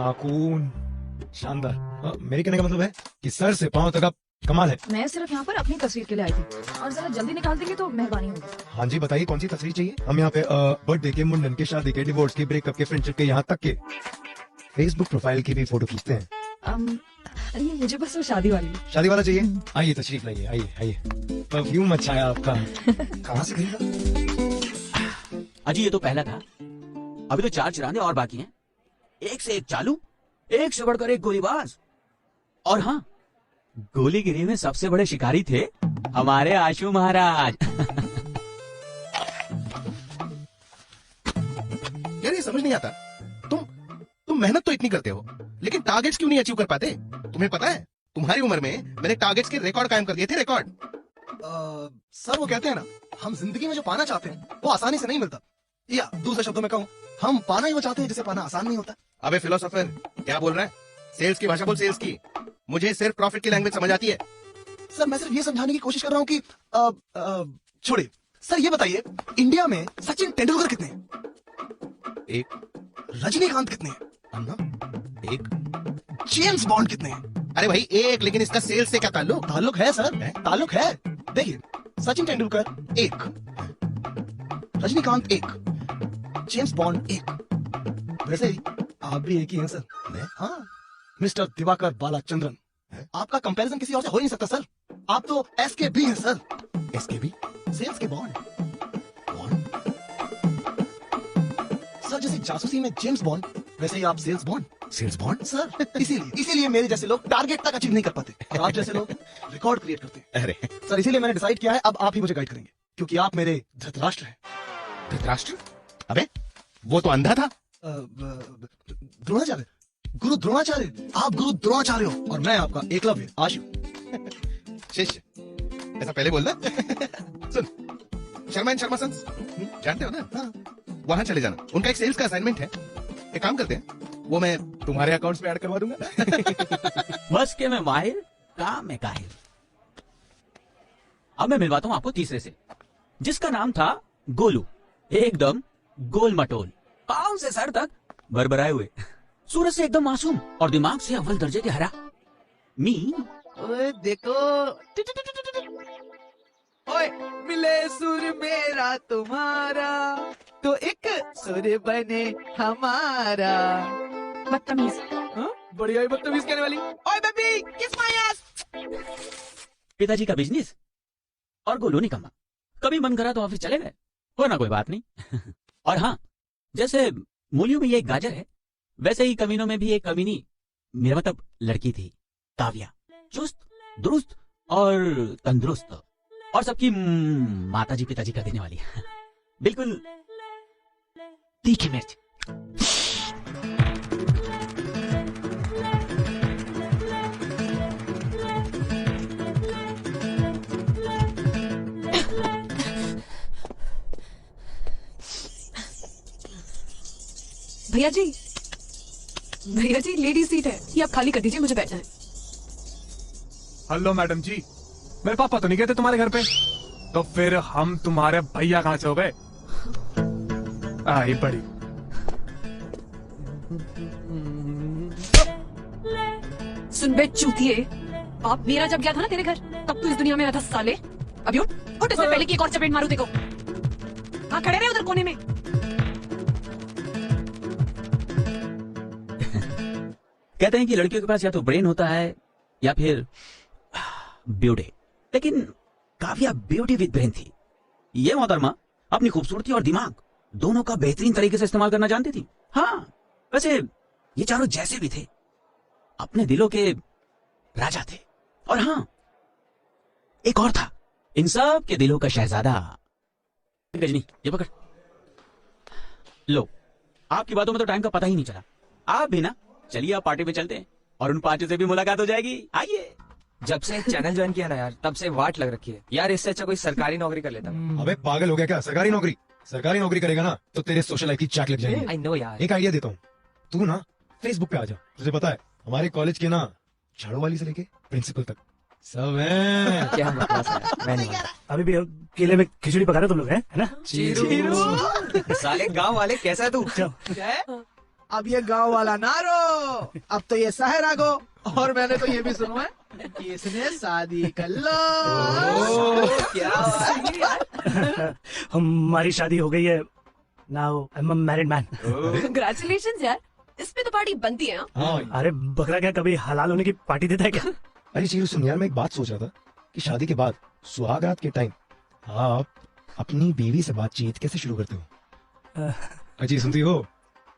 नाखून शानदार। मेरे कहने का मतलब है कि सर से पांव तक आप कमाल है। मैं सिर्फ यहाँ पर अपनी तस्वीर के लिए आई थी और जरा जल्दी निकाल देंगे तो मेहरबानी होगी। हाँ जी बताइए कौन सी तस्वीर चाहिए। हम यहाँ पे बर्थडे के, मुंडन के, शादी के, डिवोर्स के, ब्रेकअप के, फ्रेंडशिप के, यहाँ तक के फेसबुक प्रोफाइल की भी फोटो खींचते हैं। ये मुझे बस वो शादी वाली। शादी वाला चाहिए? आइए तशरीफ लाइए, आइए आइए। परफ्यूम अच्छा है आपका, कहाँ से खरीदा? अजी ये तो पहला था, अभी तो 4 चिरांदे और बाकी हैं। एक से एक चालू, एक से बढ़कर एक गोलीबाज। और हाँ, गोलीगिरी में सबसे बड़े शिकारी थे हमारे आशु महाराज। यार ये समझ नहीं आता, तुम मेहनत तो इतनी करते हो लेकिन टारगेट्स क्यों नहीं अचीव कर पाते? तुम्हें पता है तुम्हारी उम्र में मैंने टारगेट्स के रिकॉर्ड कायम कर दिए थे। रिकॉर्ड सर वो कहते हैं ना, हम जिंदगी में जो पाना चाहते हैं वो आसानी से नहीं मिलता, या दूसरे शब्दों में कहूँ, हम पाना ही वो चाहते हैं जिसे पाना आसान नहीं होता। अबे फिलोसोफर क्या बोल रहा है? सेल्स की भाषा बोल, सेल्स की। मुझे सिर्फ प्रॉफिट की लैंग्वेज समझ आती है। सर मैं सिर्फ ये समझाने की कोशिश कर रहा हूँ कि छोड़िए सर, ये बताइए इंडिया में सचिन तेंदुलकर कितने हैं? एक। रजनीकांत कितने हैं? अन्ना एक। जेम्स बॉन्ड कितने हैं? अरे भाई एक, लेकिन इसका सेल्स से क्या ताल्लुक? ताल्लुक है सर, ताल्लुक है। देखिए सचिन तेंदुलकर एक, रजनीकांत एक, जेम्स बॉन्ड एक। वैसे ही आप भी एक ही हैं सर। मैं? हाँ, मिस्टर दिवाकर बालाचंद्रन। आपका कंपैरिजन किसी और से हो ही नहीं सकता सर। आप तो एसकेबी हैं सर। एसकेबी? सेल्स के बॉन्ड। सर जैसे जासूसी में जेम्स बॉन्ड, वैसे ही आप sales Bond. Sales Bond? Sir इसीलिए मेरे जैसे लोग टारगेट तक अचीव नहीं कर पाते और आप जैसे लोग रिकॉर्ड क्रिएट करते हैं। अरे सर इसीलिए मैंने डिसाइड किया है अब आप ही मुझे गाइड करेंगे, क्योंकि आप मेरे धृतराष्ट्र हैं। धृतराष्ट्र? अबे वो तो अंधा था। द्रोणाचार्य, गुरु द्रोणाचार्य। आप गुरु द्रोणाचार्य हो और मैं आपका एकलव्य आशु शिष्य। ऐसा पहले बोलना। सुन, शर्मा एंड शर्मा सन्स जानते हो ना? हाँ। वहां चले जाना, उनका एक सेल्स का असाइनमेंट है। एक काम करते हैं, वो मैं तुम्हारे अकाउंट्स में ऐड करवा दूंगा। बस के मैं माहिर, काम में काहिर। अब मैं मिलवाता हूं आपको तीसरे से, जिसका नाम था गोलू। एकदम गोल मटोल, पांव से सर तक बरबराए हुए, सूरज से एकदम मासूम और दिमाग से अव्वल दर्जे के हरा। मी ओए देखो, ओए मिले सुर मेरा तुम्हारा तो एक सुर बने हमारा। बदतमीज। बढ़िया ही बदतमीज कहने वाली। ओए बेबी किस माय एस। पिताजी का बिजनेस और गोलू निकम्मा। कभी मन करा तो ऑफिस चले गए, वरना कोई बात नहीं। और हाँ, जैसे मूलियों में ये एक गाजर है, वैसे ही कमीनों में भी एक कमीनी, मेरा मतलब लड़की थी, काव्या। चुस्त, दुरुस्त और तंदुरुस्त, और सबकी माताजी पिताजी कर देने वाली। बिल्कुल तीखी मिर्च। भैया जी लेडी सीट है, ये आप खाली कर दीजिए, मुझे बैठना है। हेलो मैडम जी, मेरे पापा तो नहीं कहते तुम्हारे घर पे, तो फिर हम तुम्हारे भैया कहाँ से हो गए? आई बड़ी। सुन बे चूतिए, बाप मेरा जब गया था ना तेरे घर, तब तू इस दुनिया में आया था साले। अभी उठ इससे पहले कि एक और चपेट मारू देखो। हाँ खड़े रहे उधर कोने में। कहते हैं कि लड़कियों के पास या तो ब्रेन होता है या फिर ब्यूटी, लेकिन काव्या ब्यूटी विद ब्रेन थी। ये मोहतरमा अपनी खूबसूरती और दिमाग दोनों का बेहतरीन तरीके से इस्तेमाल करना जानती थी। हाँ वैसे ये चारों जैसे भी थे, अपने दिलों के राजा थे। और हाँ, एक और था, इन सब के दिलों का शहजादा। गजनी ये पकड़ लो। आपकी बातों में तो टाइम का पता ही नहीं चला। आप भी ना, चलिए आप पार्टी पे चलते हैं और उन पांचों से भी मुलाकात हो जाएगी। आइए। जब से चैनल ज्वाइन किया ना यार, तब से वाट लग रखी है यार। इससे अच्छा कोई सरकारी नौकरी कर लेता। अबे पागल हो गया क्या? सरकारी नौकरी करेगा ना तो तेरे सोशल लाइफ की चैक लग जाएगी। आई नो यार। एक आइडिया देता हूँ, तू ना फेसबुक पे आ जा। तुझे पता है हमारे कॉलेज के ना झाड़ू वाली से लेके प्रिंसिपल तक सब है। क्या बकवास है यार, मैं नहीं मानता। अभी भी केले में खिचड़ी पका रहे तुम लोग, है ना? साले गांव वाले, कैसा है तू? अब ये गांव वाला ना रो, अब तो ये शहर आ गो। और मैंने तो ये भी सुना है कि इसने शादी कर लो। हमारी शादी हो गई है। Now I am a married man. Congratulations यार, इसमें तो पार्टी बनती है। हाँ अरे बकरा क्या कभी हलाल होने की पार्टी देता है क्या? अरे चीरू सुन यार, मैं एक बात सोच रहा था कि शादी के बाद सुहागरात के टाइम आप अपनी बीवी से बातचीत कैसे शुरू करते हो? अजी सुनती हो,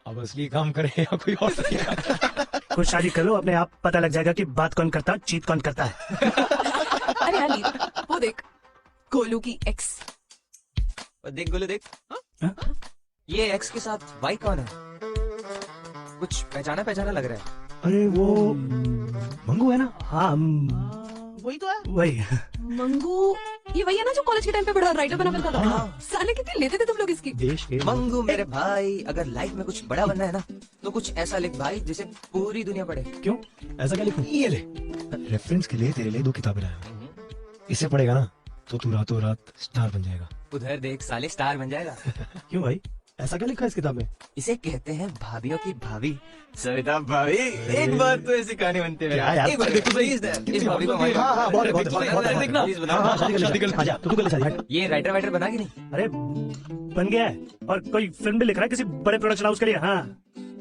अब असली काम करे या कोई और तरीका? खुद शादी कर लो, अपने आप पता लग जाएगा कि बात कौन करता है, चीत कौन करता है। अरे यार लीव, वो देख गोलू की एक्स। देख गोलू देख। ये एक्स के साथ वाई कौन है? कुछ पहचाना पहचाना लग रहा है। अरे वो मंगू है ना? हाँ वही तो है। वही। मंगू, ये वही है ना जो कॉलेज के टाइम पे बड़ा राइटर बना फिरता था। साले कितने लेते थे तुम लोग इसकी। देश के मंगू मेरे भाई, अगर लाइफ में कुछ बड़ा बनना है ना, तो कुछ ऐसा लिख भाई जिसे पूरी दुनिया पढ़े। क्यों? ऐसा क्या लिखूं? ये ले रेफरेंस के लिए तेरे लिए 2 किताबें लाया हूं। इसे पढ़ेगा ना तो तू रातों रात स्टार बन जाएगा। उधर देख साले स्टार बन जाएगा। क्यों भाई, ऐसा क्या लिखा है इस किताब में? इसे कहते हैं भाभियों की भाभी। सविता भाभी, एक बार तो ऐसी कहानी बनते हैं। क्या यार? एक बार देखो प्लीज, इस भाभी को हमारी- हाँ, बहुत है, बहुत है, बहुत है। देखना प्लीज बताओ। हाँ, शादी कर ले। आजा, तू कर ले शादी, हट। ये राइटर वाइटर बना कि नहीं? अरे बन गया है, और कोई फिल्म भी लिख रहा है किसी बड़े प्रोडक्शन हाउस के लिए। हाँ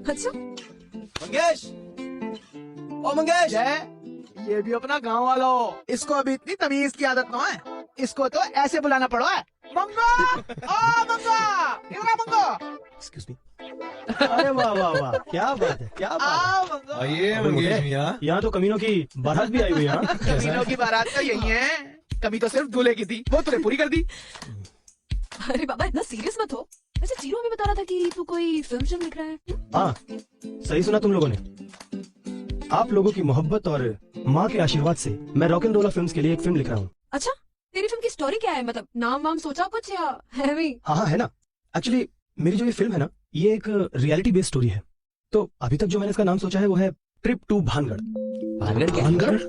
अच्छा, मंगेश, ओ मंगेश, जय, ये भी अपना गांव वाला हो। इसको अभी इतनी तमीज की आदत ना है। इसको तो ऐसे बुलाना पड़ो है। मंगो, ओ मंगो, इधर आ मंगो। Excuse me. अरे वाह वाह वाह, क्या बात है, क्या बात है। आओ मंगो। आइए मंगेश मियां। यहाँ तो कमीनों की बारात भी आई हुई है। हाँ? कमीनों की बारात तो यही है। कभी तो सिर्फ दूल्हे की थी, वो तूने पूरी कर दी। अरे बाबा इतना सीरियस मत हो। वैसे जीरो हमें बता रहा था कि तू कोई फिल्म लिख रहा है। हाँ, सही सुना तुम लोगों ने। आप लोगों की मोहब्बत और माँ के आशीर्वाद से मैं रॉक एंड रोलर फिल्म्स के लिए एक फिल्म लिख रहा हूँ। अच्छा, तेरी फिल्म की स्टोरी क्या है? मतलब नाम वाम सोचा कुछ या है भी? हाँ हाँ है ना। एक्चुअली मेरी जो ये फिल्म है ना, ये एक रियलिटी बेस्ड स्टोरी है। तो अभी तक जो मैंने इसका नाम सोचा है वो है ट्रिप टू भानगढ़। भानगढ़ क्या? भानगढ़?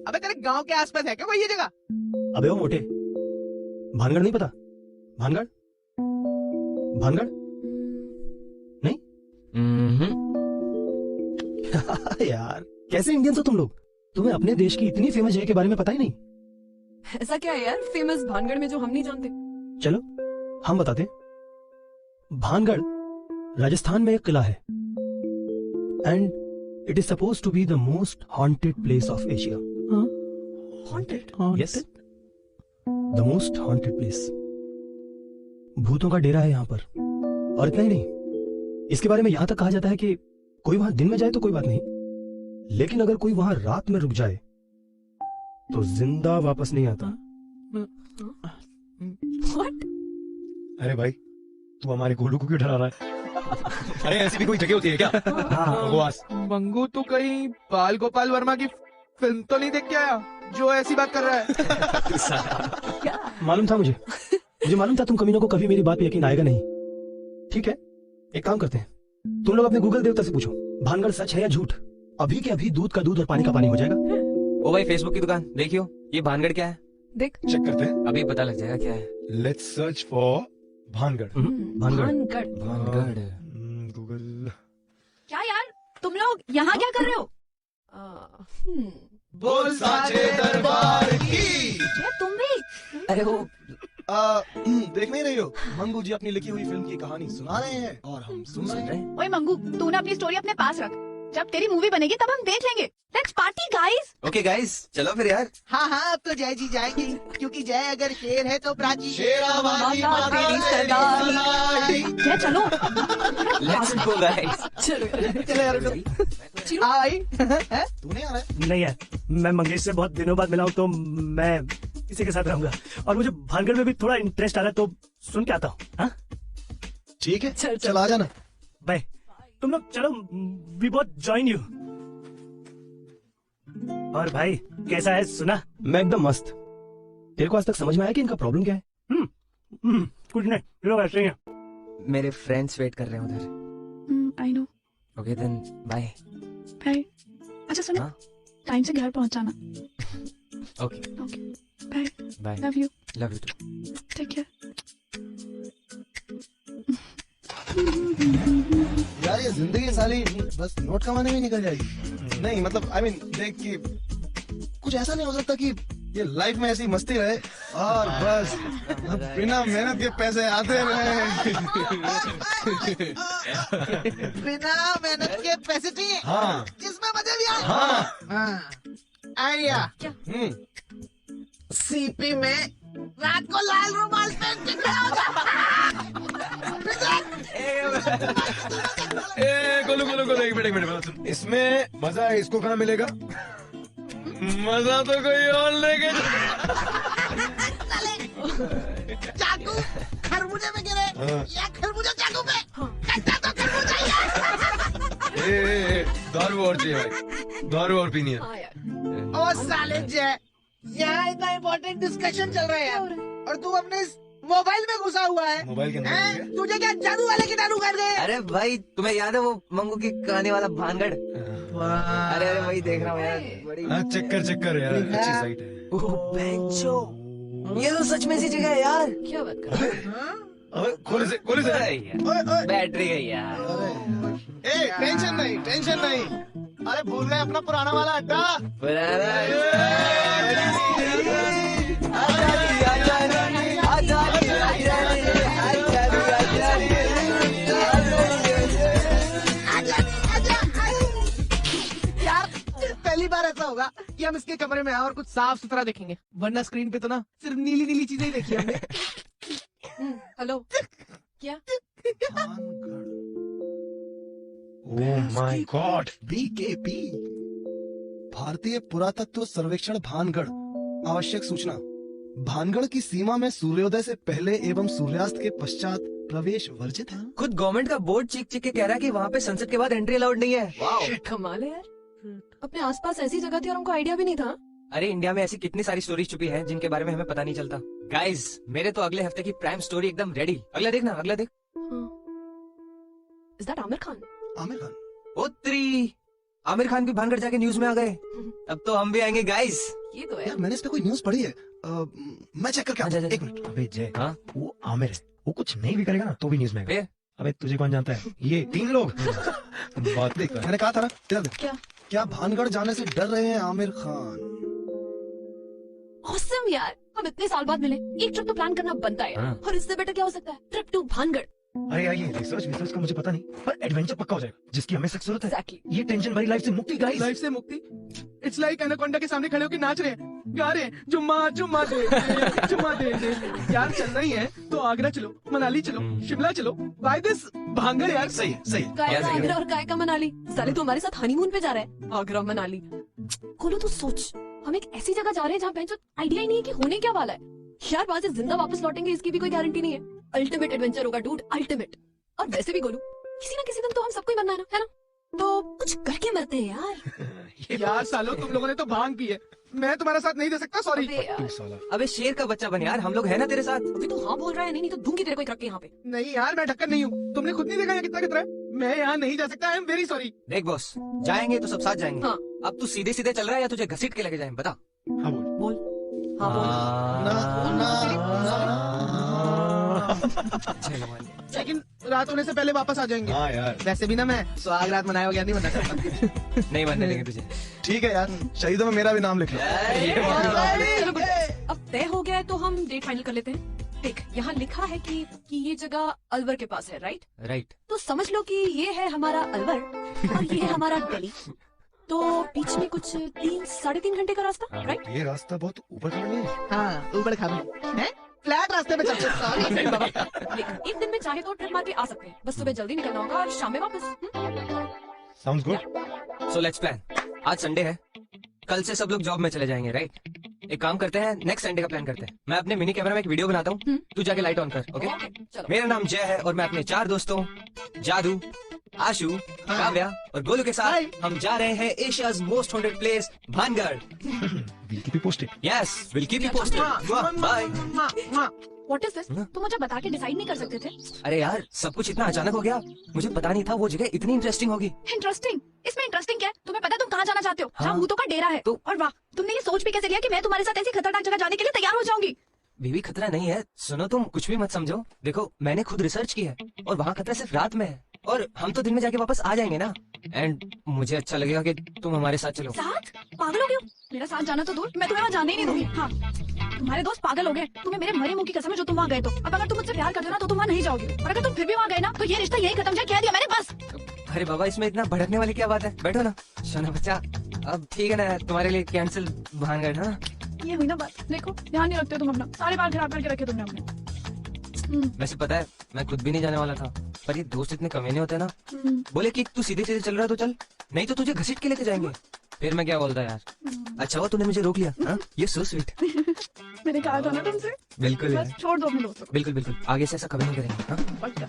अबे तेरे गांव के आसपास है क्या कोई ये जगह? अबे वो मोटे, भानगढ़ नहीं पता? भानगढ़, भानगढ़ यार कैसे इंडियंस हो तुम लोग? तुम्हें अपने देश की इतनी फेमस जगह के बारे में पता ही नहीं। ऐसा क्या है यार फेमस भानगढ़ में जो हम नहीं जानते? चलो हम बताते हैं। भानगढ़ राजस्थान में एक किला है and it is suppose to be the most haunted place of Asia. Haunted? Yes, the most haunted place. भूतों का डेरा है यहाँ पर। और इतना ही नहीं, इसके बारे में यहां तक कहा जाता है कि कोई वहां दिन में जाए तो कोई बात नहीं, लेकिन अगर कोई वहां रात में रुक जाए तो जिंदा वापस नहीं आता। What? अरे भाई तू हमारे गोलू को क्यों डरा रहा है? अरे ऐसी भी कोई जगह होती है क्या? बकवास। मंगू तू कहीं बाल गोपाल वर्मा की फिल्म तो नहीं देख के आया जो ऐसी बात कर रहा है? मालूम था मुझे मालूम था तुम कमीनों को कभी मेरी बात पे यकीन आएगा नहीं। ठीक है, एक काम करते हैं, तुम लोग अपने गूगल देवता से पूछो भानगढ़ सच है या झूठ। अभी के अभी दूध का दूध और पानी का पानी हो जाएगा। ओ भाई फेसबुक की दुकान देखियो, ये भानगढ़ क्या है? देख चेक करते हैं। अभी पता लग जाएगा क्या है। Let's search for Bhangarh. Bhangarh. Bhangarh. Google. क्या यार तुम लोग यहाँ क्या कर रहे हो? बोल साचे दरबार की। क्या तुम भी? अरे वो देख नहीं रही हो? मंगू जी अपनी लिखी हुई फिल्म की कहानी सुना रहे हैं और हम सुन रहे हैं। ओए मंगू, तू ना अपनी स्टोरी अपने पास रख। जब तेरी मूवी बनेगी तब हम देख लेंगे। Let's party guys. Okay guys, चलो फिर यार। हाँ हाँ, अब तो जय जी जाएंगे, क्योंकि जय अगर शेर है तो प्राची शेरावाली माता तेरी सरदारी। जय चलो। Let's go guys. चलो चले यार। चिरू, आई तू नहीं आ रहा है? नहीं यार, मैं मंगेश से बहुत दिनों बाद मिला हूँ तो मैं इसी के साथ रहूंगा। और मुझे भानगढ़ में भी थोड़ा इंटरेस्ट आ रहा है तो सुन के आता हूँ। हाँ ठीक है, चल, चल आ जाना। बाय। तुम लोग चलो, वी बोथ जॉइन यू। और भाई कैसा है सुना? मैं एकदम मस्त। तेरे को आज तक समझ में आया कि इनका प्रॉब्लम क्या है? कुछ नहीं, ये लोग ऐसे ही हैं। मेरे फ्रेंड्स वेट कर रहे हैं उधर। I know. Okay then bye. Bye. अच्छा सुनो, हाँ? टाइम से घर पहुंचाना। Okay okay bye. Bye. Love you. Love you too. Take care. यार ये जिंदगी साली बस नोट कमाने में निकल जाएगी। नहीं मतलब आई मीन देख कि कुछ ऐसा नहीं हो सकता कि ये लाइफ में ऐसी मस्ती रहे और बस बिना मेहनत के पैसे आते रहे। बिना मेहनत के पैसे चाहिए, हाँ जिसमें मजे भी आए। हाँ आइडिया, सीपी में रात को लाल रुमाल पहन के खड़ा हो गोलू गोलू गोलू एक मिनट इसमें मजा है, इसको कहाँ मिलेगा? मजा तो कोई और लेके चाकू खरबूजे में गिरे या खरबूजा चाकू पे, कट्टा तो खरबूजा ही है। दारू और चाहिए भाई, दारू और पीनी है। हाँ यार, ओ साले जय, यहाँ इतना इम्पोर्टेंट डिस्कशन चल रहा है यार, और तू अपने इस मोबाइल में घुसा हुआ है। मोबाइल के अंदर हैं? तुझे क्या जादू वाले कीटाणु कर गए? अरे भाई तुम्हें याद है वो मंगू की कहानी वाला भानगढ़? अरे अरे वही देख रहा हूँ यार, बड़ी हाँ चक्कर यार, अच्छी साइट है। ओह बेंचो, ये तो सच में ऐसी जगह है यार। क्या बात कर रहे हो? अबे खोले से अरे यार, बैटरी गई यार। ए टेंशन नहीं, अरे भूल गए अपना पुराना वाला अड्डा। यार पहली बार ऐसा होगा कि हम इसके कमरे में आए और कुछ साफ सुथरा देखेंगे, वरना स्क्रीन पे तो ना सिर्फ नीली नीली चीजें ही देखी हमने। हेलो, क्या? ओह माय गॉड, BKP भारतीय पुरातत्व सर्वेक्षण भानगढ़। आवश्यक सूचना, भानगढ़ की सीमा में सूर्योदय से पहले एवं सूर्यास्त के पश्चात प्रवेश वर्जित है। खुद गवर्नमेंट का बोर्ड चीख के कह रहा है कि वहाँ पे सनसेट के बाद एंट्री अलाउड नहीं है। वाओ, कमाल है यार, अपने आसपास ऐसी जगह थी और हमको आइडिया भी नहीं था। अरे इंडिया में ऐसी कितनी सारी स्टोरीज छुपी हैं जिनके बारे में हमें पता नहीं चलता। गाइस, मेरे तो अगले हफ्ते की प्राइम स्टोरी एकदम रेडी। अगला देखना, अगला देख। Is that Aamir Khan? आमिर खान? उत्तरी आमिर खान भी भानगढ़ जाके न्यूज में आ गए। अब तो हम भी आएंगे गाइस। ये तो है। यार मैंने इस पे कोई न्यूज पढ़ी है, मैं चेक करके आता हूँ। एक मिनट। अबे जय, हाँ? वो आमिर है, वो कुछ नहीं भी करेगा ना तो भी न्यूज में आएगा। फिर? अबे तुझे कौन जानता है, ये 3 लोग बात देख। मैंने कहा था ना, इधर देख। क्या भानगढ़ जाने से डर रहे हैं आमिर खान? ऑसम यार, हम इतने साल बाद मिले, एक ट्रिप तो प्लान करना बनता है हाँ। और इससे बेटर क्या हो सकता है? Trip to Bhangarh. अरे यार ये रिसर्च का मुझे पता नहीं, पर एडवेंचर पक्का हो जाएगा जिसकी हमें सख्त जरूरत है। एग्जैक्टली। ये टेंशन भरी लाइफ से मुक्ति गाइस। लाइफ से मुक्ति? इट्स लाइक एनाकोंडा के सामने खड़े होकर नाच रहे हैं, गा रहे हैं, जुम्मा जुम्मा दे जुम्मा दे। यार चलना ही है तो आगरा चलो, मनाली चलो, शिमला चलो, बाय दिस भानगढ़ यार। सही है। काय यार का सही है। आगरा और काय का मनाली? साले तू हमारे साथ हनीमून पे जा रहा है, आगरा मनाली। खोलो तू सोच, हम एक ऐसी जगह जा रहे हैं जहाँ बेंचो आइडिया ही नहीं है कि होने क्या वाला है। यार वहां से जिंदा वापस लौटेंगे इसकी भी कोई गारंटी नहीं है। अल्टीमेट एडवेंचर होगा डूड, अल्टीमेट। और वैसे भी गोलू, किसी ना किसी दिन तो हम सबको ही मरना है ना? तो कुछ करके मरते हैं यार। यार सालो तुम लोगों ने तो भांग पी है, मैं तुम्हारा साथ नहीं दे सकता, सॉरी। अबे यार, तू साला अबे शेर का बच्चा बन यार, हम लोग है ना तेरे साथ। अभी तू हाँ बोल रहा है, नहीं तो दूंगी तेरे को एक रख के यहाँ पे। नहीं यार मैं ढक्कन नहीं हूँ, तुमने खुद नहीं देखा यहाँ कितना खतरा है। मैं यहाँ नहीं जा सकता, आई एम वेरी सॉरी। देख बॉस, जाएंगे तो सब साथ जाएंगे। हाँ। अब तू सीधे सीधे चल रहा है या तुझे घसीट के लेके जाएं? बता। हाँ बोल। बोल, हाँ बोल। लेकिन रात होने से पहले वापस आ जाएंगे। हाँ यार, वैसे भी ना मैं सुहाग रात मनाया गया नहीं बनना चाहता। नहीं बनने देंगे तुझे। ठीक है यार, शहीदों में मेरा भी नाम लिख लो। चलो गुड। अब तय हो गया है तो हम डेट फाइनल कर लेते हैं। देख यहाँ लिखा है कि ये जगह अलवर के पास है, राइट? राइट। तो समझ लो कि ये है हमारा अलवर और ये है हमारा दिल्ली। तो बीच में कुछ 3-3.5 घंटे का रास्ता, राइट? ये रास्ता बहुत ऊपर का नहीं है। हाँ ऊपर खा है, फ्लैट रास्ते पे चलते। सॉरी बाबा। देख, एक दिन में चाहे तो ट्रिप मार के आ सकते हैं, बस सुबह जल्दी निकलना होगा और शाम में वापस। Sounds good. So let's plan. आज संडे है, कल से सब लोग जॉब में चले जाएंगे, राइट? एक काम करते हैं, नेक्स्ट संडे का प्लान करते हैं। मैं अपने मिनी कैमरा में एक वीडियो बनाता हूँ, तू जाके लाइट ऑन कर, ओके? चलो। मेरा नाम जय है और मैं अपने 4 दोस्तों जादू, आशु, काव्या और गोलू के साथ हम जा रहे हैं Asia's most haunted place Bhangarh. We'll keep you posted. Yes, will keep you posted. Bye. What is this? तुम मुझे बता के डिसाइड नहीं कर सकते थे? अरे यार, सब कुछ इतना अचानक हो गया, मुझे पता नहीं था वो जगह इतनी इंटरेस्टिंग होगी। इंटरेस्टिंग? इसमें इंटरेस्टिंग क्या है? तुम्हें पता है तुम कहाँ जाना चाहते हो? हाँ। जहाँ भूतों का डेरा है। तो- और वाह, तुमने ये सोच भी कैसे लिया कि मैं तुम्हारे साथ ऐसी खतरनाक जगह जाने के लिए तैयार हो जाऊंगी? बीवी खतरा नहीं है, सुनो तुम कुछ भी मत समझो। देखो मैंने खुद रिसर्च की है और वहाँ खतरा सिर्फ रात में है, और हम तो दिन में जाके वापस आ जाएंगे ना। एंड मुझे अच्छा लगेगा कि तुम हमारे साथ चलो। साथ? पागल हो गए हो? मेरा साथ जाना तो दूर, मैं तुम्हें वहाँ जाने ही नहीं दूंगी। हाँ, तुम्हारे दोस्त पागल हो गए। तुम्हें मेरे मरे मुंह की कसम है जो तुम वहाँ गए तो। अब अगर तुम मुझसे प्यार करते हो ना तो तुम वहाँ नहीं जाओगे, और अगर तुम फिर भी वहाँ गए ना तो ये रिश्ता यही खत्म जाए, कह दिया मैंने बस। अरे बाबा, इसमें इतना भड़कने वाली क्या बात है? बैठो ना सोना बच्चा। अब ठीक है ना, तुम्हारे लिए कैंसिल भानगढ़ ना। ये हुई ना बात। देखो ध्यान नहीं रखते तुम अपना, सारे बाल खराब करके रखे तुमने अपने। वैसे पता है मैं खुद भी नहीं जाने वाला था, पर ये दोस्त इतने कमे नहीं होते ना। बोले कि तू सीधे सीधे चल रहा है तो चल, नहीं तो तुझे घसीट के लेके जाएंगे। फिर मैं क्या बोलता यार। अच्छा हुआ तूने मुझे रोक लिया। हाँ, ये सो स्वीट। मैंने कहा था ना तुमसे। बिल्कुल बस छोड़ दो अपने दोस्तों को। बिल्कुल बिल्कुल, आगे से ऐसा कभी नहीं करेंगे। हाँ? पक्का।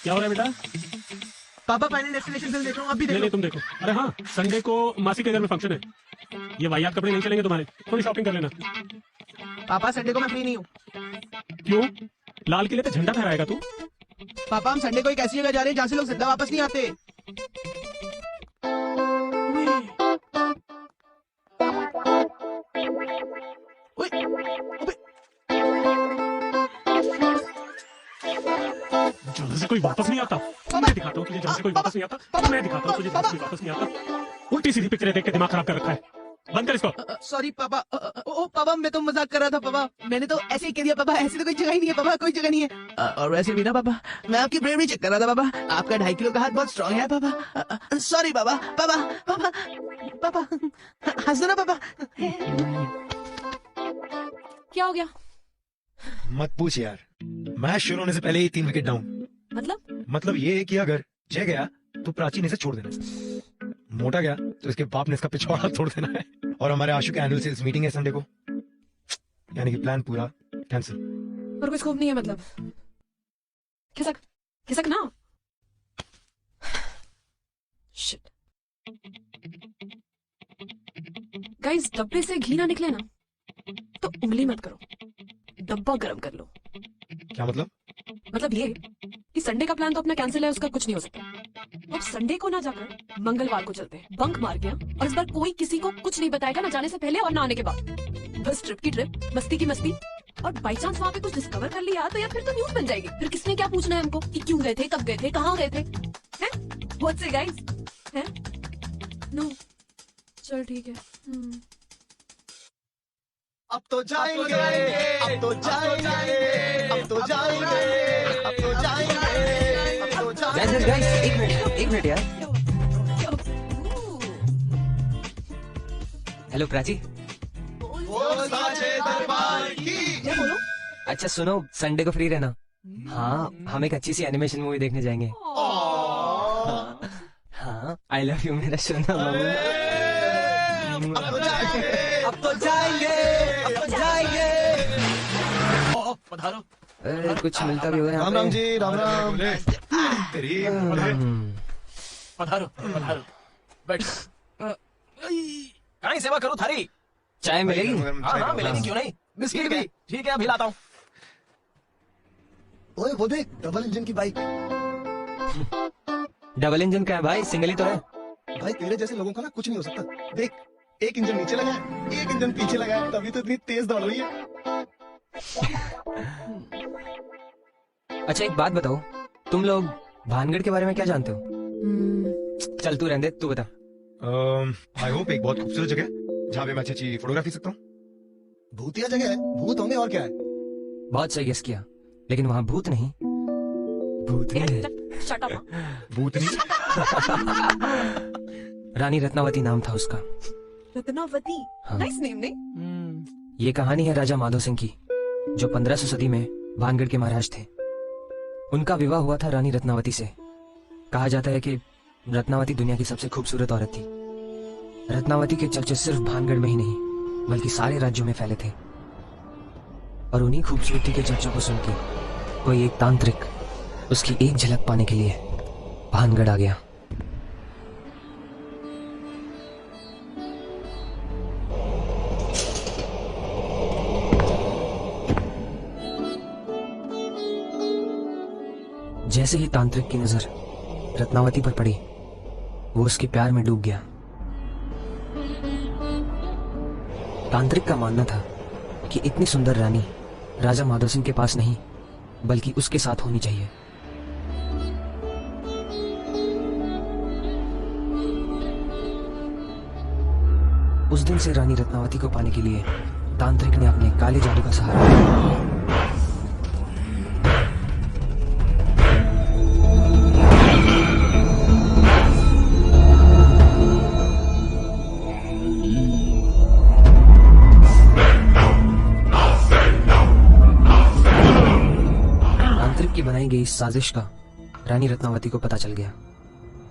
क्या हो रहा है बेटा? पापा फाइनल डेस्टिनेशन फिल्म देख रहा हूँ, आप भी नहीं देखो। तुम देखो। अरे हाँ, संडे को मासी के घर में फंक्शन है। ये वाहियात कपड़े नहीं चलेंगे तुम्हारे, थोड़ी शॉपिंग कर लेना। पापा संडे को मैं फ्री नहीं हूँ। क्यों? लाल किले पे झंडा फहराएगा तू? पापा हम संडे को एक ऐसी जगह जा रहे हैं जहाँ से लोग जिंदा वापस नहीं आते। ओए, अबे, जहाँ से कोई वापस नहीं आता। मैं दिखाता हूँ तुझे जहाँ से कोई वापस नहीं आता। मैं दिखाता हूँ तुझे जहाँ से कोई वापस नहीं आता। उल्टी सीधी पिक्चरें देख के दिमाग खराब कर रखा है। बंद कर इसको। सॉरी पापा। ओ पापा, मैं तो मजाक कर रहा था पापा। मैंने तो ऐसे ही कह दिया पापा, ऐसी तो कोई जगह ही नहीं है पापा, कोई जगह नहीं है। और वैसे भी ना पापा, मैं आपकी ब्रेवरी चेक कर रहा था पापा। आपका 2.5 किलो का हाथ बहुत स्ट्रांग है पापा। सॉरी पापा। पापा पापा पापा, हंस दो ना पापा। क्या हो गया? मत पूछ यार, मैच शुरू होने से पहले ही 3 विकेट डाउन। मतलब ये है कि अगर जय गया तो प्राची ने इसे छोड़ देना, मोटा गया तो इसके बाप ने इसका पिछवाड़ा तोड़ देना है। और हमारे आशु की एनुअल सेल्स मीटिंग है संडे को, यानी कि प्लान पूरा कैंसिल। और कोई स्कोप नहीं है मतलब? खिसक ना। शिट गाइस, डब्बे से घी ना निकले ना तो उंगली मत करो, डब्बा गरम कर लो। क्या मतलब? मतलब ये कि संडे का प्लान तो अपना कैंसिल है, उसका कुछ नहीं हो सकता। अब संडे को ना जाकर मंगलवार को चलते हैं। बंक मार गया और इस बार कोई किसी को कुछ नहीं बताएगा, ना जाने से पहले और ना आने के बाद। बस ट्रिप की ट्रिप, मस्ती की मस्ती। और बाई चांस वहाँ पे कुछ डिस्कवर कर लिया तो यार फिर तो न्यूज बन जाएगी। फिर किसने क्या पूछना है हमको कि क्यों गए थे, कब गए थे, कहाँ गए थे। What's it guys? हैं? नो, चल ठीक है। अब तो जाएंगे, अब तो जाएंगे, अब तो जाएंगे, अब तो जाएंगे, अब तो जाएंगे। गाइस एक मिनट यार। हेलो प्राची। वो साचे दरबार की। क्या बोलो? अच्छा सुनो, संडे को फ्री रहना। हाँ, हम एक अच्छी सी एनिमेशन मूवी देखने जाएंगे। हाँ, आई लव यू मेरा सोना बाबू। अब तो जाएंगे, अब तो जाएंगे, अब तो जाएंगे। पधारो। कुछ मिलता भी होगा यहाँ राम पे। राम जी, राम राम। पधारो पधारो, बैठ। कहीं सेवा करो थारी। चाय मिलेगी? हाँ हाँ मिलेगी, क्यों नहीं। बिस्किट भी ठीक है, अभी लाता हूँ। ओए वो देख, डबल इंजन की बाइक। डबल इंजन का है भाई, सिंगल ही तो है। भाई तेरे जैसे लोगों का ना कुछ नहीं हो सकता। देख, एक इंजन नीचे लगा है, एक इंजन पीछे लगा है, तभी तो इतनी तेज दौड़ रही है। अच्छा एक बात बताओ, तुम लोग भानगढ़ के बारे में क्या जानते हो? चल तू रहने दे, तू बता। आई होप एक बहुत खूबसूरत जगह जहाँ पे मैं अच्छी फोटोग्राफी सकता हूँ। भूतिया जगह है, भूत होंगे और क्या है। बहुत सही गेस किया, लेकिन वहाँ भूत नहीं, भूतनी है। Shut up. भूतनी? रानी रत्नावती नाम था उसका। रत्नावती, हाँ। नाइस नेम नहीं? ये कहानी है राजा माधो सिंह की, जो 1500 सदी में भानगढ़ के महाराज थे। उनका विवाह हुआ था रानी रत्नावती से। कहा जाता है कि रत्नावती दुनिया की सबसे खूबसूरत औरत थी। रत्नावती के चर्चे सिर्फ भानगढ़ में ही नहीं बल्कि सारे राज्यों में फैले थे। और उन्हीं खूबसूरती के चर्चों को सुनकर कोई एक तांत्रिक उसकी एक झलक पाने के लिए भानगढ़ आ गया। जैसे ही तांत्रिक की नजर रत्नावती पर पड़ी, वो उसके प्यार में डूब गया। तांत्रिक का मानना था कि इतनी सुंदर रानी राजा माधव सिंह के पास नहीं, बल्कि उसके साथ होनी चाहिए। उस दिन से रानी रत्नावती को पाने के लिए तांत्रिक ने अपने काले जादू का सहारा लिया। तांत्रिक की बनाई गई इस साजिश का रानी रत्नावती को पता चल गया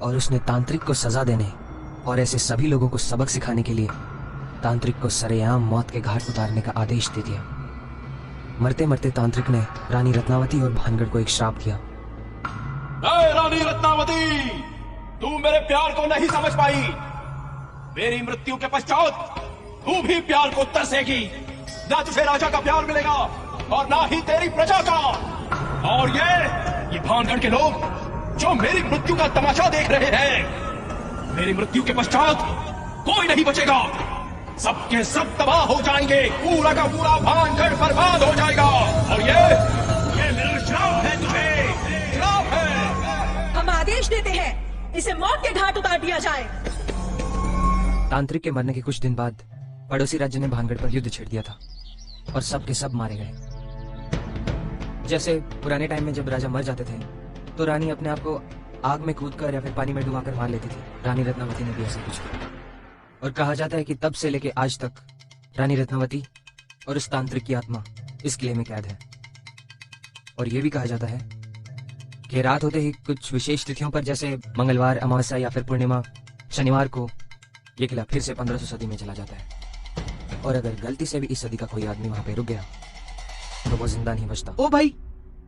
और उसने तांत्रिक को सजा देने और ऐसे सभी लोगों को सबक सिखाने के लिए तांत्रिक को सरेआम मौत के घाट उतारने का आदेश दे दिया। मरते मरते तांत्रिक ने रानी रत्नावती और भानगढ़ को एक श्राप दिया। रानी रत्नावती, तू मेरे प्यार को नहीं समझ पाई। मेरी मृत्यु के पश्चात तू भी प्यार को तरसेगी। ना तुझे राजा का प्यार मिलेगा और ना ही तेरी प्रजा का। और ये भानगढ़ के लोग जो मेरी मृत्यु का तमाशा देख रहे हैं, मेरी मृत्यु के पश्चात कोई नहीं बचेगा। सबके सब तबाह हो जाएंगे। पूरा का पूरा भानगढ़ बर्बाद हो जाएगा। और ये मेरा श्राप है तुझे, श्राप है। हम आदेश देते हैं, इसे मौत के घाट उतार दिया जाए। तांत्रिक के मरने के कुछ दिन बाद पड़ोसी राज्य ने भानगढ़ पर युद्ध छेड़ दिया था और सब के सब मारे गए। जैसे पुराने टाइम में जब राजा मर जाते थे तो रानी अपने आप को आग में कूदकर या फिर पानी में डुबाकर मार लेती थी। रानी रत्नावती ने भी ऐसा कुछ किया और कहा जाता है कि तब से लेके आज तक रानी रत्नावती और उस तांत्रिक की आत्मा इस किले में कैद है। और ये भी कहा जाता है कि रात होते ही कुछ विशेष तिथियों पर, जैसे मंगलवार, अमावस्या या फिर पूर्णिमा, शनिवार को ये किला फिर से 1500 सदी में चला जाता है। और अगर गलती से भी इस सदी का कोई आदमी वहां पे रुक गया तो वो जिंदा नहीं बचता। ओ भाई,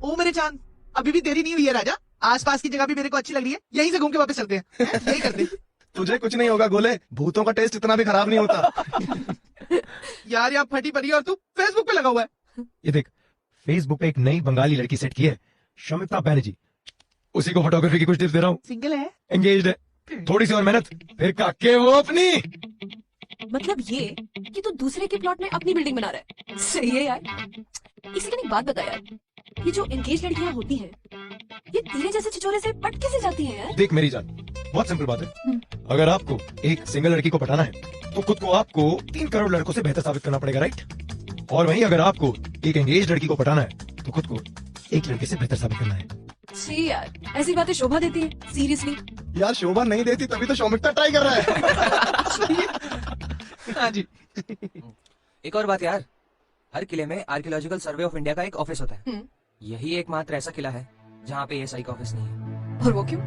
ओ मेरे चांद, अभी भी देरी नहीं हुई है राजा। आसपास की जगह भी मेरे को अच्छी लग रही है, यहीं से घूम के वापस चलते हैं। यही करते हैं। तुझे कुछ नहीं होगा गोले, भूतों का टेस्ट इतना भी खराब नहीं होता। यार यहाँ फटी पड़ी है और तू फेसबुक पे लगा हुआ है। ये देख, फेसबुक पे एक नई बंगाली लड़की सेट की है, शमिता बैनर्जी। उसी को फोटोग्राफी की कुछ टिप्स दे रहा हूँ। सिंगल है, एंगेज्ड है, थोड़ी सी और मेहनत फिर काके वो अपनी। मतलब ये कि तू दूसरे के प्लॉट में अपनी बिल्डिंग बना रहा है। सही है यार। इसी का एक बात बता यार, ये जो एंगेज लड़कियां होती हैं, ये तेरे जैसे छिछोरे से पट कैसे जाती हैं यार? देख मेरी जान, बहुत सिंपल बात है। अगर आपको एक सिंगल लड़की को पटाना है तो खुद को आपको 3 करोड़ लड़कों से बेहतर साबित करना पड़ेगा, राइट? और वहीं अगर आपको एक एंगेज लड़की को पटाना है तो खुद को एक लड़के से बेहतर साबित करना है। छी यार, ऐसी बातें शोभा देती है, सीरियसली। यार शोभा नहीं देती तभी तो शौमिकता ट्राई कर रहा है। हाँ जी। एक और बात यार, हर किले में आर्कियोलॉजिकल सर्वे ऑफ इंडिया का एक ऑफिस होता है। यही एकमात्र ऐसा किला है जहाँ पे एएसआई का ऑफिस नहीं है। और वो क्यों?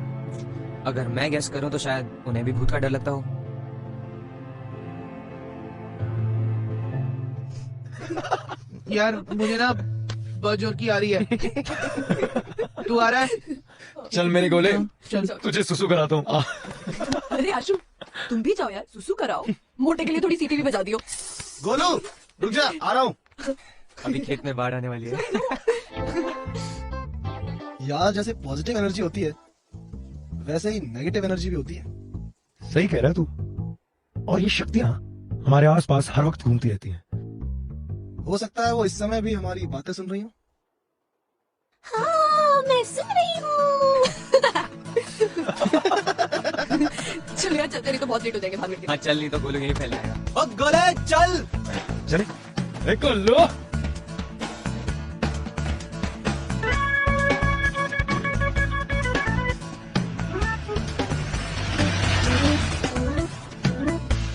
अगर मैं गैस करूं तो शायद उन्हें भी भूत का डर लगता हो। यार मुझे ना बहुत जोर की आ रही है। तू आ रहा है? चल मेरे गोले, चल। तुझे सुसु कराता हूँ। अरे आशु, तुम भी जाओ यार, सुसु कराओ। मोटे के लिए थोड़ी सीटी भी बजा दियो। गोलू रुक जा, आ रहा हूँ। अभी खेत में बाढ़ आने वाली है। यार जैसे पॉजिटिव एनर्जी होती है वैसे ही नेगेटिव एनर्जी भी होती है। सही कह रहा है तू। और ये शक्तियाँ हमारे आसपास हर वक्त घूमती रहती हैं। हो सकता है वो इस समय भी हमारी बातें सुन रही हो। हाँ, मैं सुन रही हूँ। चल यार, चल, तेरी तो बहुत लेट हो जाएंगे भागने के लिए। हाँ चल, नहीं तो गोलू यहीं फैल जाएगा। ओ गोले चल। चले, देखो लो।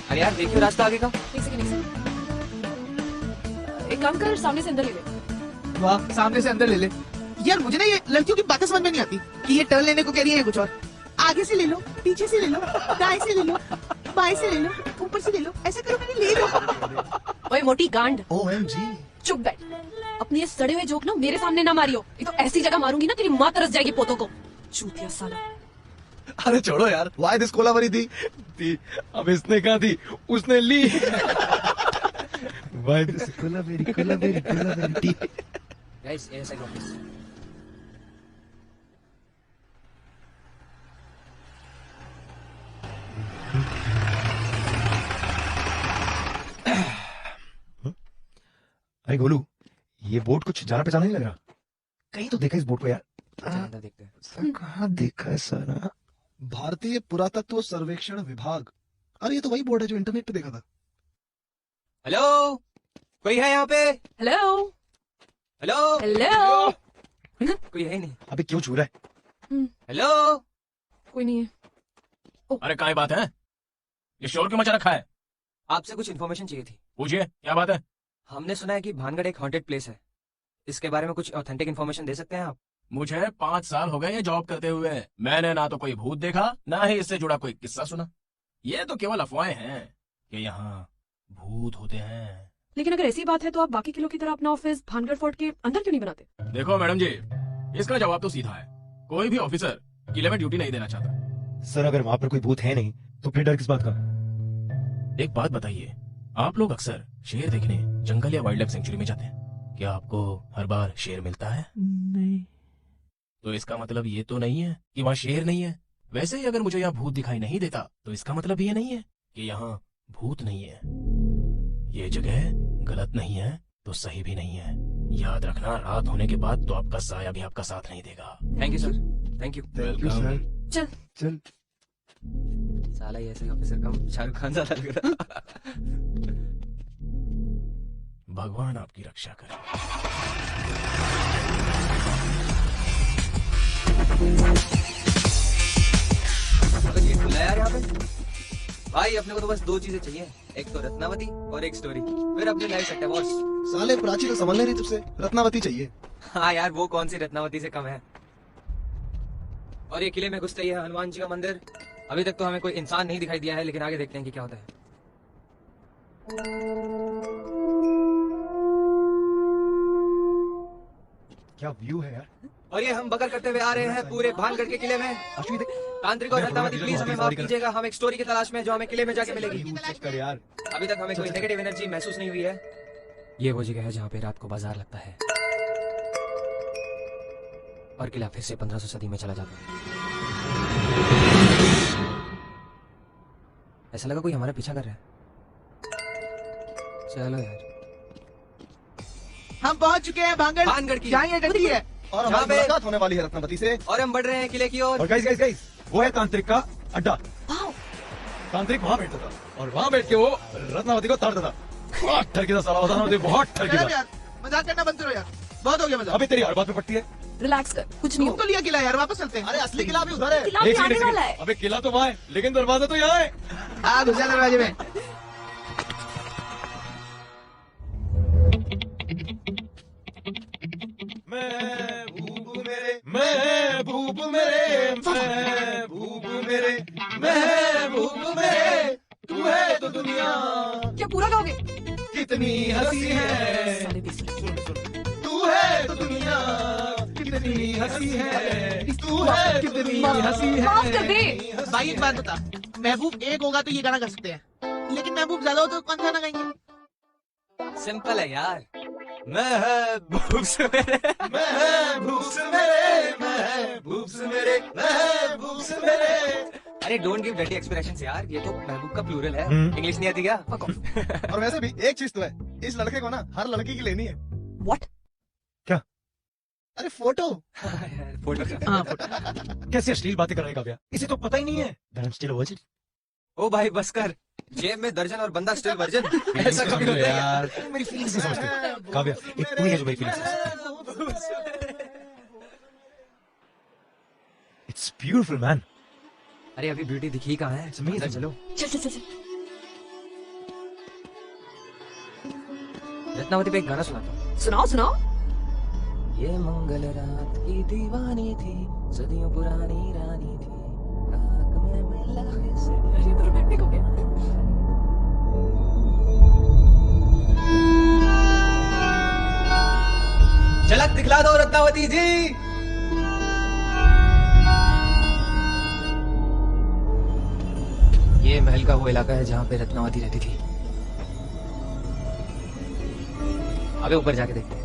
अरे यार देखियो रास्ता आगे का। एक सेकंड। एक काम कर, सामने से अंदर ले ले। वाह, सामने से अंदर ले ले। यार मुझे ना ये लड़कियों की बातें समझ में नहीं आती कि ये टर्न लेने को कह रही है या कुछ और। आगे से ले लो, पीछे से ले लो, दाएं से ले लो, बाएं से ले लो, ऊपर से ले लो, ऐसा करो, मैंने ले लो। ओए मोटी गांड, OMG। चुप बैठ। अपने ये सड़े हुए जोक ना मेरे सामने ना मारियो, ये तो ऐसी जगह मारूंगी ना तेरी माँ तरस जाएगी पोतों को। चूतिया साला। अरे छोड़ो यार, वाई दिस कोलावरी थी। अब इसने कहा थी, उसने ली। Why this Kolaveri T. Guys ASI office. अरे गोलू, ये बोर्ड कुछ जाना पहचाना नहीं लग रहा। कहीं तो देखा इस बोर्ड को यार। अंदर देखते हैं। सर कहाँ देखा है सर? भारतीय पुरातत्व सर्वेक्षण विभाग। अरे ये तो वही बोर्ड है जो इंटरनेट पे देखा था। हेलो, कोई है यहाँ पे? Hello hello, hello. कोई है ही नहीं। अबे क्यों छू रहा है? हेलो, कोई नहीं है। अरे काय बात है? ये शोर क्यों मचा रखा है? आपसे कुछ इन्फॉर्मेशन चाहिए थी। पूछिए, क्या बात है? हमने सुना है कि भानगढ़ एक हॉन्टेड प्लेस है। इसके बारे में कुछ ऑथेंटिक इन्फॉर्मेशन दे सकते हैं आप? मुझे 5 साल हो गए ये जॉब करते हुए। मैंने ना तो कोई भूत देखा, ना ही इससे जुड़ा कोई किस्सा सुना। ये तो केवल अफवाहें हैं कि यहाँ भूत होते हैं। लेकिन अगर ऐसी बात है तो आप बाकी किलो की तरह अपना ऑफिस भानगढ़ फोर्ट के अंदर क्यों नहीं बनाते? देखो मैडम जी, इसका जवाब तो सीधा है। कोई भी ऑफिसर किले में ड्यूटी नहीं देना चाहता। सर अगर वहाँ पर कोई भूत है नहीं तो फिर डर किस बात का? एक बात बताइए, आप लोग अक्सर शेर देखने जंगल या वाइल्ड लाइफ सेंचुरी में जाते हैं, क्या आपको हर बार शेर मिलता है? नहीं। तो इसका मतलब ये तो नहीं है कि वहाँ शेर नहीं है। वैसे ही अगर मुझे यहाँ भूत दिखाई नहीं देता तो इसका मतलब ये नहीं है कि यहाँ भूत नहीं है। ये जगह गलत नहीं है तो सही भी नहीं है। याद रखना, रात होने के बाद तो आपका साया भी आपका साथ नहीं देगा। Thank you sir, thank you. Welcome. चल चल। साला ये ऐसे ऑफिसर कम शाहरुख खान ज्यादा लग रहा। भगवान आपकी रक्षा करे। ये खुला है यार यहाँ पे। भाई अपने को तो बस 2 चीजें चाहिए, एक तो रत्नावती और एक स्टोरी, फिर अपने लाइफ सेट है बॉस। साले प्राची तो संभल नहीं रही तुझसे, रत्नावती चाहिए। हाँ यार, वो कौन सी रत्नावती से कम है। और ये किले में घुसते ही है हनुमान जी का मंदिर। अभी तक तो हमें कोई इंसान नहीं दिखाई दिया है, लेकिन आगे देखते हैं कि क्या होता है। क्या व्यू है यार। और ये हम बकर करते हुए आ रहे हैं पूरे भानगढ़ के किले में। तांत्रिक और रत्नावती प्लीज हमें माफ कीजिएगा, हम एक स्टोरी की तलाश में जो हमें किले में जाके मिलेगी। चेक कर यार। अभी तक हमें कोई नेगेटिव एनर्जी महसूस नहीं हुई है। ये वो जगह है जहाँ पे रात को बाजार लगता है और किला फिर से 1500 सदी में चला जाता है। ऐसा लगा कोई हमारा पीछा कर रहा है। चलो यार, हम पहुंच चुके हैं भानगढ़ की। जहाँ ये डंडी है। और जहाँ हमारी पे- मुलाकात होने वाली है रत्नावती से। और हम बढ़ रहे हैं किले की ओर। और गाइस वो है तांत्रिक का अड्डा। तांत्रिक वहाँ बैठता था और वहाँ बैठ के वो रत्नावती को ताड़ता था। बहुत ठरकी था साला, बताना मुझे, बहुत ठरकी मैडम था। यार, मजाक करना बंद करो यार, बहुत हो गया मजाक। अभी तेरी हर बात में पड़ती है। रिलैक्स कर, कुछ नहीं तुम तो लिया किला यार, वापस चलते हैं। अरे असली किला भी उधर है। किला भी एक आने सेकंड, वाला है। अबे किला तो वहाँ है लेकिन दरवाजा तो यहाँ है। हाँ, घुस जा दरवाजे में। महबूब मेरे, महबूब मेरे, महबूब मेरे, महबूब मेरे, तू है तो दुनिया क्या पूरा गाओगे? कितनी हंसी है, साले बेसुरे। तू है तो दुनिया कितनी हंसी है, तू है कितनी हंसी है। माफ कर दे। भाई एक बात बता, महबूब एक होगा तो ये गाना गा सकते हैं, लेकिन महबूब ज्यादा हो तो कौन सा गाना गाएंगे? सिंपल है यार, महबूब से मेरे, महबूब से मेरे, महबूब से मेरे, महबूब से मेरे। अरे डोंट गिव डर्टी एक्सप्रेशंस यार, ये तो महबूब का प्लूरल है। हम्म। इंग्लिश नहीं आती क्या? और वैसे भी एक चीज तो है, इस लड़के को ना हर लड़की की लेनी है। What? क्या? अरे फोटो। फोटो। हाँ, फोटो। कैसे अश्लील बातें कर रहा है काव्या, इसे तो पता ही नहीं है। Then I'm still a virgin. ओ भाई बस कर, जेब में दर्जन और बंदा स्टिल वर्जन। ऐसा कभी होता है यार, तुम मेरी फीलिंग्स नहीं समझते। काव्या, एक तू ही है जो मेरी फीलिंग्स समझती। It's beautiful man. अरे अभी ब्यूटी दिखी कहाँ है? It's amazing. अंदर चलो। चल चल चल चल। रत्नावती पे एक गाना सुनाता हूँ। सुनाओ सुनाओ। ये मंगल रात की दीवानी थी, सदियों पुरानी रानी थी, रात में मिला से। ये तो रोमांटिक हो गया। बुला दो रत्नावती जी। ये महल का वो इलाका है जहाँ पे रत्नावती रहती थी। अबे ऊपर जाके देखते हैं।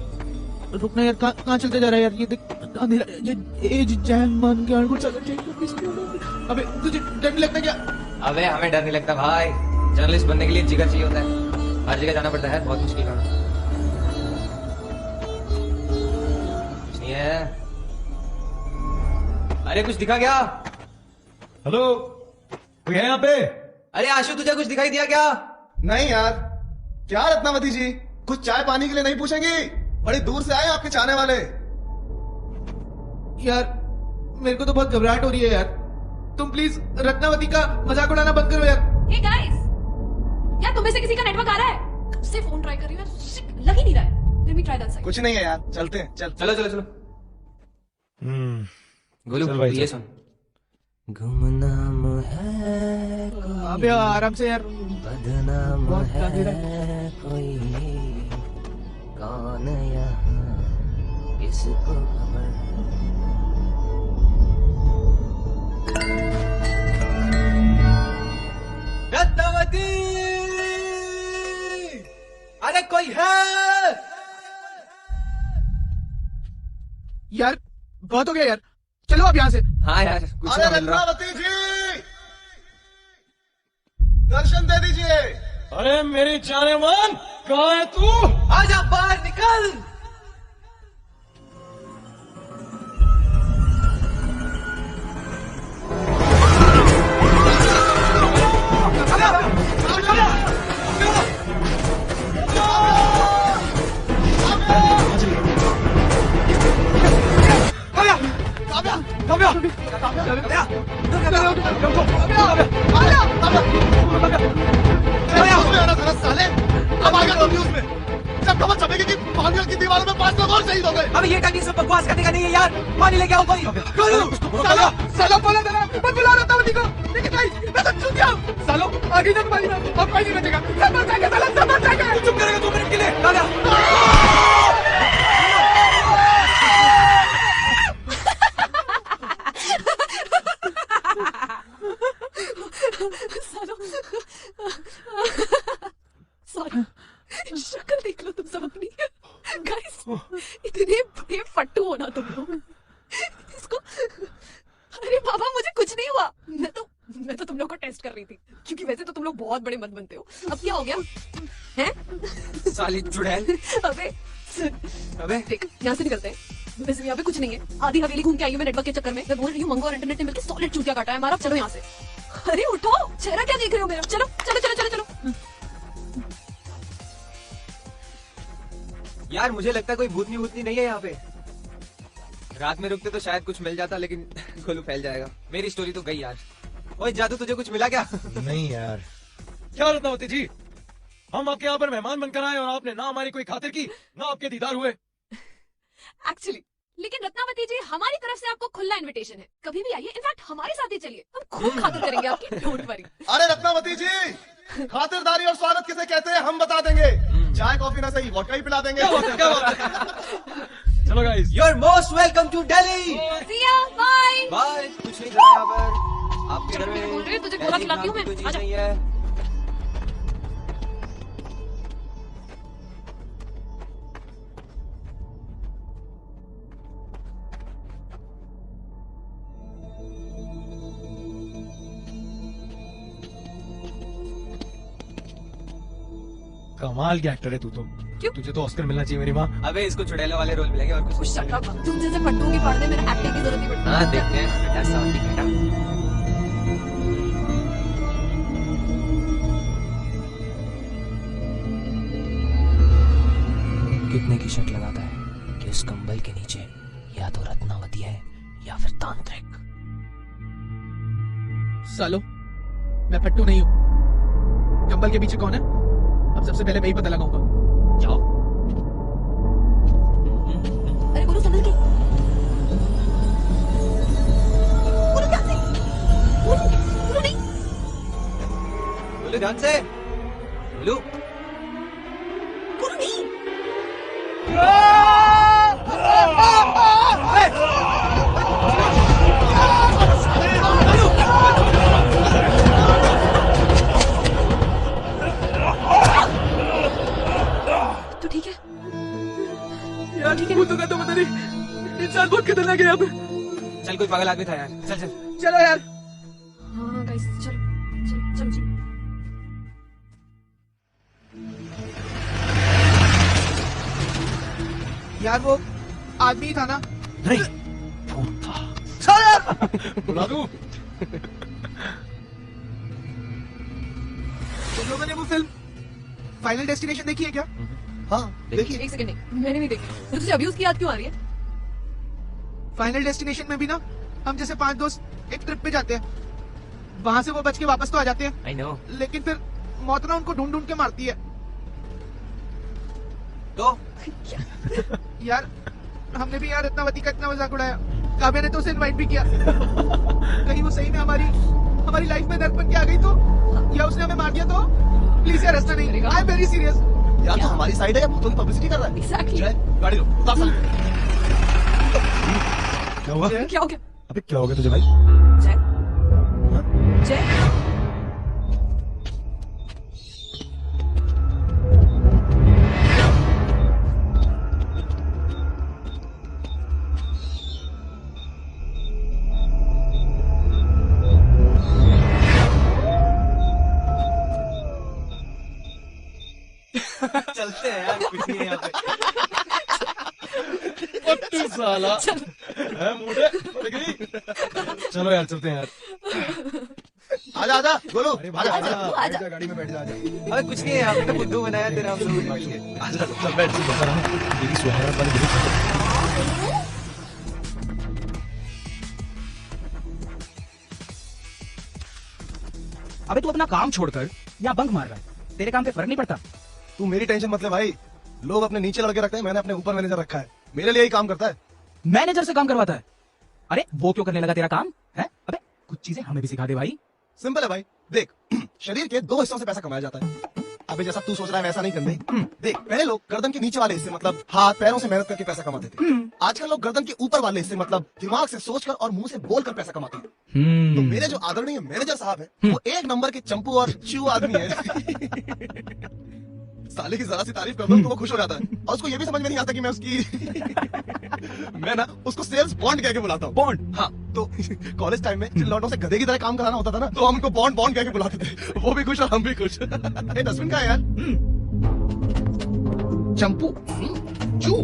रुकना यार, कहाँ चलते जा रहा है यार? ये देख अंधेरा, ये जैन मान के को चलना चाहिए। अबे तुझे डर नहीं लगता क्या? अबे हमें डर नहीं लगता भाई, जर्नलिस्ट बनने के लिए जिगर चाहिए होता है, हर जगह जाना पड़ता है, बहुत मुश्किल काम है। कुछ नहीं है। अरे कुछ दिखा क्या? हेलो, कोई है यहाँ पे? अरे आशु तुझे कुछ दिखाई दिया क्या? नहीं यार, क्या रत्नावती जी कुछ चाय पानी के लिए नहीं पूछेंगी? बड़ी दूर से आए आपके चाहने वाले। यार मेरे को तो बहुत घबराहट हो रही है यार, तुम प्लीज रत्नावती का मजाक उड़ाना बंद करो यार। हे गाइस, यार तुम्हें से किसी का नेटवर्क आ रहा है? कब से फोन ट्राई कर रही हूँ यार, शिट, लग ही नहीं रहा है। Let me try that side. कुछ नहीं है यार, चलते हैं। चलो चलो चलो। गोलू चल भाई, ये चल। सुन। गुमनाम है अबे आराम से यार, बदनाम बहुत अंधेरा है कोई, कौन यहाँ किसको खबर? रत्नावती, अरे कोई है? यार बहुत हो गया यार, चलो अब यहाँ से। हाँ यार कुछ अरे ना मिल रहा। रत्नावती जी दर्शन दे दीजिए। अरे मेरी जाने मन, कहाँ है तू? आजा बाहर निकल। अब ये टाइम सब बकवास करने का नहीं है यार, पानी लेके आओ कोई। सालो बोला था ना, मत बुला रत्नावती को, लेकिन भाई मैं तो चुप गया। सालो आगे जा तुम्हारी बात, अब कोई नहीं बचेगा। सब मर जाएंगे, साला सब मर जाएंगे। चुप करेगा 2 मिनट के लिए? दादा सालो, सॉरी, शक्ल देख लो तुम सब अपनी। गाइस, इतने बड़े फट्टू हो ना तुम लोग। इसको, अरे बाबा मुझे कुछ नहीं हुआ, मैं तो तुम लोग को टेस्ट कर रही थी, क्योंकि वैसे तो तुम लोग बहुत बड़े मत बनते हो। अब क्या हो गया हैं? साली चुड़ैल। अबे अबे देख, यहाँ से निकलते हैं। वैसे यहाँ पे कुछ नहीं है, आधी हवेली घूम के आई हूँ मैं नेटवर्क के चक्कर में। मैं बोल रही हूँ मंगो और इंटरनेट ने मिलकर सॉलिड चूतिया काटा है हमारा। चलो यहाँ से। अरे उठो, चेहरा क्या देख रहे हो मेरा? चलो चलो चलो चलो चलो। यार मुझे लगता है कोई भूतनी नहीं है यहाँ पे। रात में रुकते तो शायद कुछ मिल जाता, लेकिन गोलू फैल जाएगा। मेरी स्टोरी तो गई यार। ओए जादू तुझे कुछ मिला क्या? नहीं यार। क्या रत्नावती जी, हम आपके यहाँ पर मेहमान बनकर आए और आपने ना हमारी कोई खातिर की, ना आपके दीदार हुए। एक्चुअली, लेकिन रत्नावती जी हमारी तरफ से आपको खुला इनविटेशन है, कभी भी आइए। इनफैक्ट हमारे साथ ही चलिए, हम खूब खातिर करेंगे आपकी, डोंट वरी। अरे रत्नावती जी, खातिरदारी और स्वागत किसे कहते हैं हम बता देंगे। चाय कॉफी ना सही, वोडका ही पिला देंगे। चलो guys, you are most welcome to Delhi. See ya, bye। Bye. कुछ नहीं करना यहाँ पर, आपके घर में बोल रही है, तुझे गोला खिलाती हूँ मैं, कोई चीज आजा। नहीं है। कमाल के एक्टर है तू तो। क्यों? तुझे तो ऑस्कर मिलना चाहिए मेरी माँ। अबे इसको चुड़ैलों वाले रोल मिलेंगे और कुछ नहीं। शट अप, तुम जैसे फट्टू की पढ़ने मेरे एक्टिंग की जरूरत नहीं पड़ती। हाँ देखते हैं बेटा, साउंड बेटा। कितने की शर्ट लगाता है कि उस कंबल के नीचे या तो रत्नावती है या फिर तांत्रिक। सालो मैं फट्टू नहीं हूँ। कंबल के पीछे कौन है? अब सबसे पहले मैं ही पता लगाऊंगा। जाओ। अरे बोलो संभल के। बोलो ध्यान से। बोलो नहीं। बोलो ध्यान से। बोलो। बोलो नहीं। तो ठीक है। यार भूतों का तो पता नहीं, इंसान बहुत खतरनाक है यहाँ पे। चल कोई पागल आदमी था यार, चल चल। चलो यार। हाँ गाइस चलो चलो चलो चलो। यार वो आदमी ही था ना? नहीं, बुला दूं? तुम लोगों ने वो फिल्म फाइनल डेस्टिनेशन देखी है क्या? हाँ देखिए। एक सेकंड नहीं, मैंने नहीं देखी। तो तुझे अभी उसकी याद क्यों आ रही है? फाइनल डेस्टिनेशन में भी ना हम जैसे 5 दोस्त एक ट्रिप पे जाते हैं, वहां से वो बच के वापस तो आ जाते हैं, आई नो। लेकिन फिर मौत ना उनको ढूंढ ढूंढ के मारती है। तो यार हमने भी यार रत्नावती का इतना मजाक उड़ाया, काव्या ने तो उसे इनवाइट भी किया। कहीं वो सही में हमारी लाइफ में दर्द बन के आ गई तो, या उसने हमें मार दिया तो? प्लीज यार ऐसा नहीं, आई एम वेरी सीरियस। यार तो हमारी साइड है या भूतों की पब्लिसिटी कर रहा है? Exactly. जय, गाड़ी लो, उतार साले। क्या हुआ? क्या हो गया? अबे क्या हो गया तुझे भाई? जय जय चलते हैं यार, कुछ नहीं है यहाँ पे। साला है मोटे। चलो यार चलते हैं यार। आजा आजा गोलू, अरे आजा आजा, आजा। बैठ जा गाड़ी में, बैठ जा। अबे कुछ नहीं है, यहाँ पे तो बुद्धू बनाया तेरा, हम लोगों ने मिलके। आजा चल बैठ, चल बता रहा हूँ मेरी सुहागरात वाली वीडियो। अबे तू अपना काम छोड़कर या बंक मार रहा है, तेरे काम पे फर्क नहीं पड़ता? तू मेरी टेंशन मत ले भाई, लोग अपने नीचे लड़के रखते हैं, मैंने अपने ऊपर मैनेजर रखा है, मेरे लिए ही काम करता है। मैनेजर से काम करवाता है? अरे वो क्यों करने लगा तेरा काम है? अबे कुछ चीजें हमें भी सिखा दे भाई। सिंपल है भाई, देख शरीर के 2 हिस्सों से पैसा कमाया जाता है। अबे जैसा तू सोच रहा है वैसा नहीं करने। देख पहले लोग गर्दन के नीचे वाले हिस्से मतलब हाथ पैरों से मेहनत करके पैसा कमाते थे। आजकल लोग गर्दन के ऊपर वाले हिस्से मतलब दिमाग से सोचकर और मुंह से बोलकर पैसा कमाते हैं। तो मेरे जो आदरणीय मैनेजर साहब हैं, वो एक नंबर के चंपू और चू आदमी है। साले की जरा सी तारीफ कर दो तो वो खुश हो जाता है, और उसको ये भी समझ में नहीं आता कि मैं उसकी मैं ना उसको सेल्स बॉन्ड कह के बुलाता हूँ। बॉन्ड? हाँ। तो कॉलेज टाइम में जिन लौटों से गधे की तरह काम कराना होता था ना, तो हम उनको बॉन्ड बॉन्ड कह के बुलाते थे। वो भी खुश और हम भी खुश। ये डस्टबिन का है यार। चंपू, चू,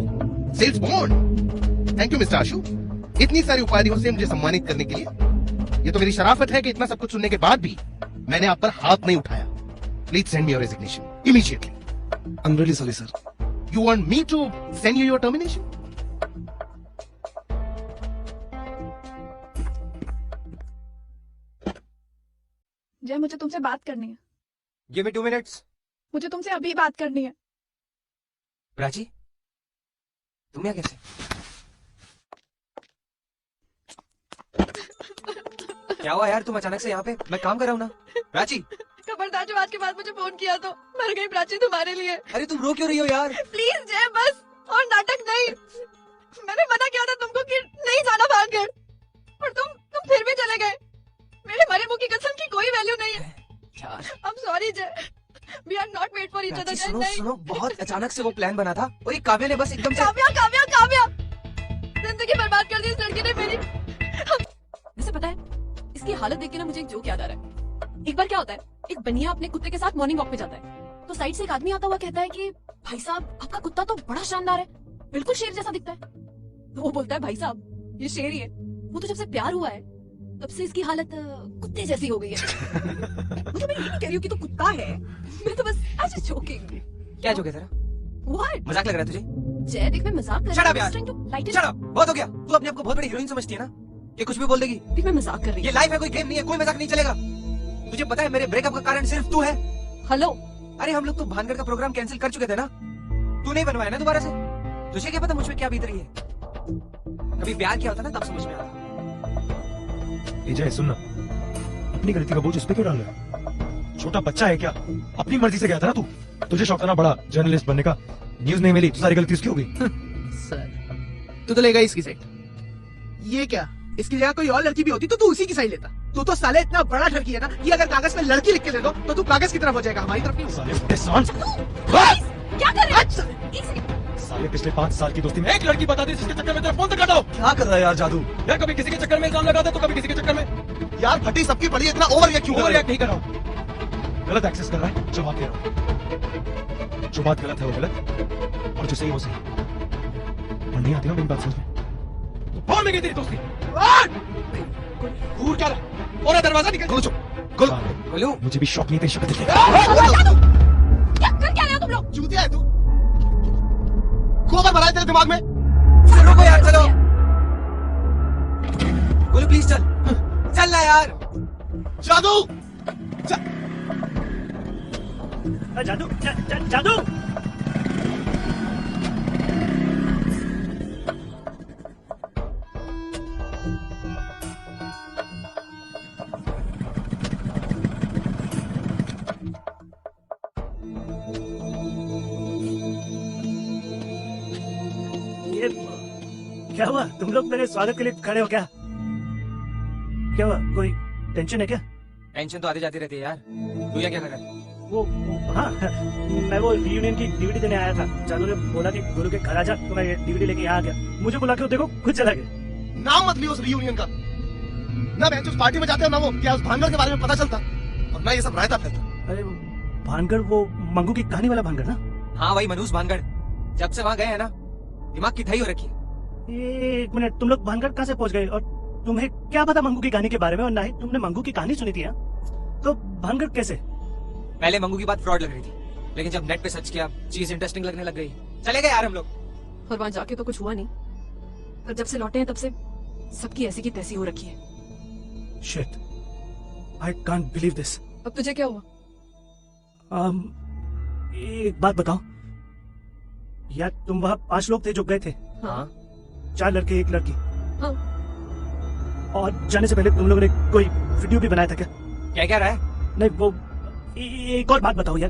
sales bond. Thank you mister Ashu, इतनी सारी उपाधियों से मुझे सम्मानित करने के लिए। ये तो मेरी शराफत है कि इतना सब कुछ सुनने के बाद भी मैंने आप पर हाथ नहीं उठाया। Please send me your resignation immediately. I'm really sorry, sir. You want me to send you your termination? जय मुझे तुमसे बात करनी है। Give me 2 minutes. मुझे तुमसे अभी बात करनी है। प्राची, तुम यहाँ कैसे? क्या हुआ यार, तुम अचानक से यहाँ पे? मैं काम कर रहा हूँ ना। प्राची, खबरदार जो आज के बाद मुझे फोन किया तो मर गई प्राची तुम्हारे लिए। अरे तुम रो क्यों रही हो यार? प्लीज जय बस, और नाटक नहीं। मैंने मना किया था तुमको कि नहीं जाना भागकर, और तुम फिर भी चले गए। मेरे मरे मुंह की कसम की कोई वैल्यू नहीं है। I'm sorry जय, we are not made for each other। Prachi सुनो सुनो, बहुत अचानक से वो प्लान बना था और ये काव्या ने बस एकदम से। काव्या काव्या काव्या, जिंदगी बर्बाद कर दी इस लड़की ने मेरी। वैसे पता है, इसकी हालत देख के ना मुझे एक जोक याद आ रहा है। एक बार क्या होता है, एक बनिया अपने कुत्ते के साथ मॉर्निंग वॉक पे जाता है, तो साइड से एक आदमी आता हुआ कहता है कि भाई साहब आपका कुत्ता तो बड़ा शानदार है, बिल्कुल शेर जैसा दिखता है। तो वो बोलता है भाई साहब ये शेर ही है, वो तो जब से प्यार हुआ है तब से इसकी हालत कुत्ते जैसी हो गई है। मतलब मैं ये नहीं कह रही हूँ कि तू कुत्ता है, मैं तो बस आज जोकिंग। क्या जोक है तेरा? व्हाट? मजाक लग रहा है तुझे? जय देख मैं मजाक कर Shut up रही यार। हूँ। Shut up, बहुत हो गया। तू अपने आप को बहुत बड़ी हीरोइन समझती है ना, ये कुछ भी बोल देगी। देख मैं मजाक कर रही ये हूँ। लाइफ है, कोई गेम नहीं है, कोई मजाक नहीं चलेगा। तुझे पता है मेरे ब्रेकअप का कारण सिर्फ तू है। हेलो, अरे हम लोग तो भानगढ़ का प्रोग्राम कैंसिल कर चुके थे ना, तू नहीं बनवाया ना दोबारा से। तुझे क्या पता मुझ में क्या बीत रही है? कभी प्यार क्या होता ना तब समझ में आता। जय सुन ना, अपनी गलती का बोझ उस पे क्यों डाल रहा है? छोटा बच्चा है क्या? अपनी मर्जी से गया था ना तू। तुझे शौक था ना बड़ा जर्नलिस्ट बनने का, न्यूज नहीं मिली तो सारी गलती उसकी हो गई। सर तू तो लेगा इसकी साइड। ये क्या, इसकी जगह कोई और लड़की भी होती तो तू उसी की साइड लेता। तू तो साले इतना बड़ा ठरकी है ना कि अगर कागज पे लड़की लिख के दे दो तो तू कागज की तरफ हो जाएगा, हमारी तरफ नहीं। क्या कर रहे हो? साले पिछले 5 साल की दोस्ती में एक लड़की बता दी जिसके चक्कर में तेरा फोन तक काटा। क्या कर रहा है यार जादू? यार कभी किसी के चक्कर में इल्जाम लगा दे तो कभी किसी के चक्कर में। यार फटी सबकी पड़ी, इतना ओवर रिएक्ट क्यों कर ओवर रहा है? रिएक्ट नहीं कर रहा हूँ, गलत एक्सेस कर रहा है। जो बात कह रहा हूँ, जो बात गलत है वो गलत और जो सही वो सही। और नहीं आती ना मेरी बात समझ में तो फोन में गई तेरी दोस्ती। घूर क्या रहा? और दरवाजा निकल। गोलू चुप, गोलू। मुझे भी शौक नहीं तेरी शक्ल देखने का। क्या कर क्या रहे हो तुम लोग? चूतिया है तू। गोबर भरा है तेरे दिमाग में। रुको यार, चलो गोलू प्लीज चल, चल ना यार। जादू जादू जादू ये क्या हुआ? तुम लोग मेरे स्वागत के लिए खड़े हो क्या? क्या हुआ? कोई टेंशन है क्या? टेंशन तो आती जाती रहती है यार। तू यहाँ क्या कर रहा है? हाँ, मैं वो रियूनियन की डीवीडी देने आया था। जादू ने बोला कि गुरु के घर आ जा, तो मैं ये डीवीडी लेके यहाँ आ गया। मुझे बुला के देखो खुद चला गया। नाम मत लियो उस रियूनियन का। ना मैं उस पार्टी में जाते हो ना वो क्या उस भानगड़ के बारे में पता चलता और मैं ये सब रायता फैलता। अरे भानगड़, वो मंगू की कहानी वाला भानगड़ ना? हाँ वही मनोज भानगड़। जब से वहाँ गए हैं ना दिमाग की ठई हो रखी है। एक मिनट, तुम लोग भानगढ़ कहाँ से पहुंच गए? और तुम्हें क्या पता मंगू की कहानी के बारे में? और ना ही तुमने मंगू की कहानी सुनी थी। तो भानगढ़ कैसे? पहले मंगू की बात फ्रॉड लग रही थी, लेकिन जब नेट पे सर्च किया चीज इंटरेस्टिंग लगने लग गई। चले गए यार हम लोग। और वहां जाके तो कुछ हुआ नहीं, पर जब से लौटे हैं तब से सबकी ऐसी की तैसी हो रखी है। Shit, I can't believe this. अब तुझे क्या हुआ? एक बात बताओ यार, तुम वहाँ 5 लोग थे जो गए थे। हाँ। 4 लड़के 1 लड़की। हाँ। और जाने से पहले तुम लोगों ने कोई वीडियो भी बनाया था क्या? क्या रहा है? नहीं वो एक और बात बताओ यार,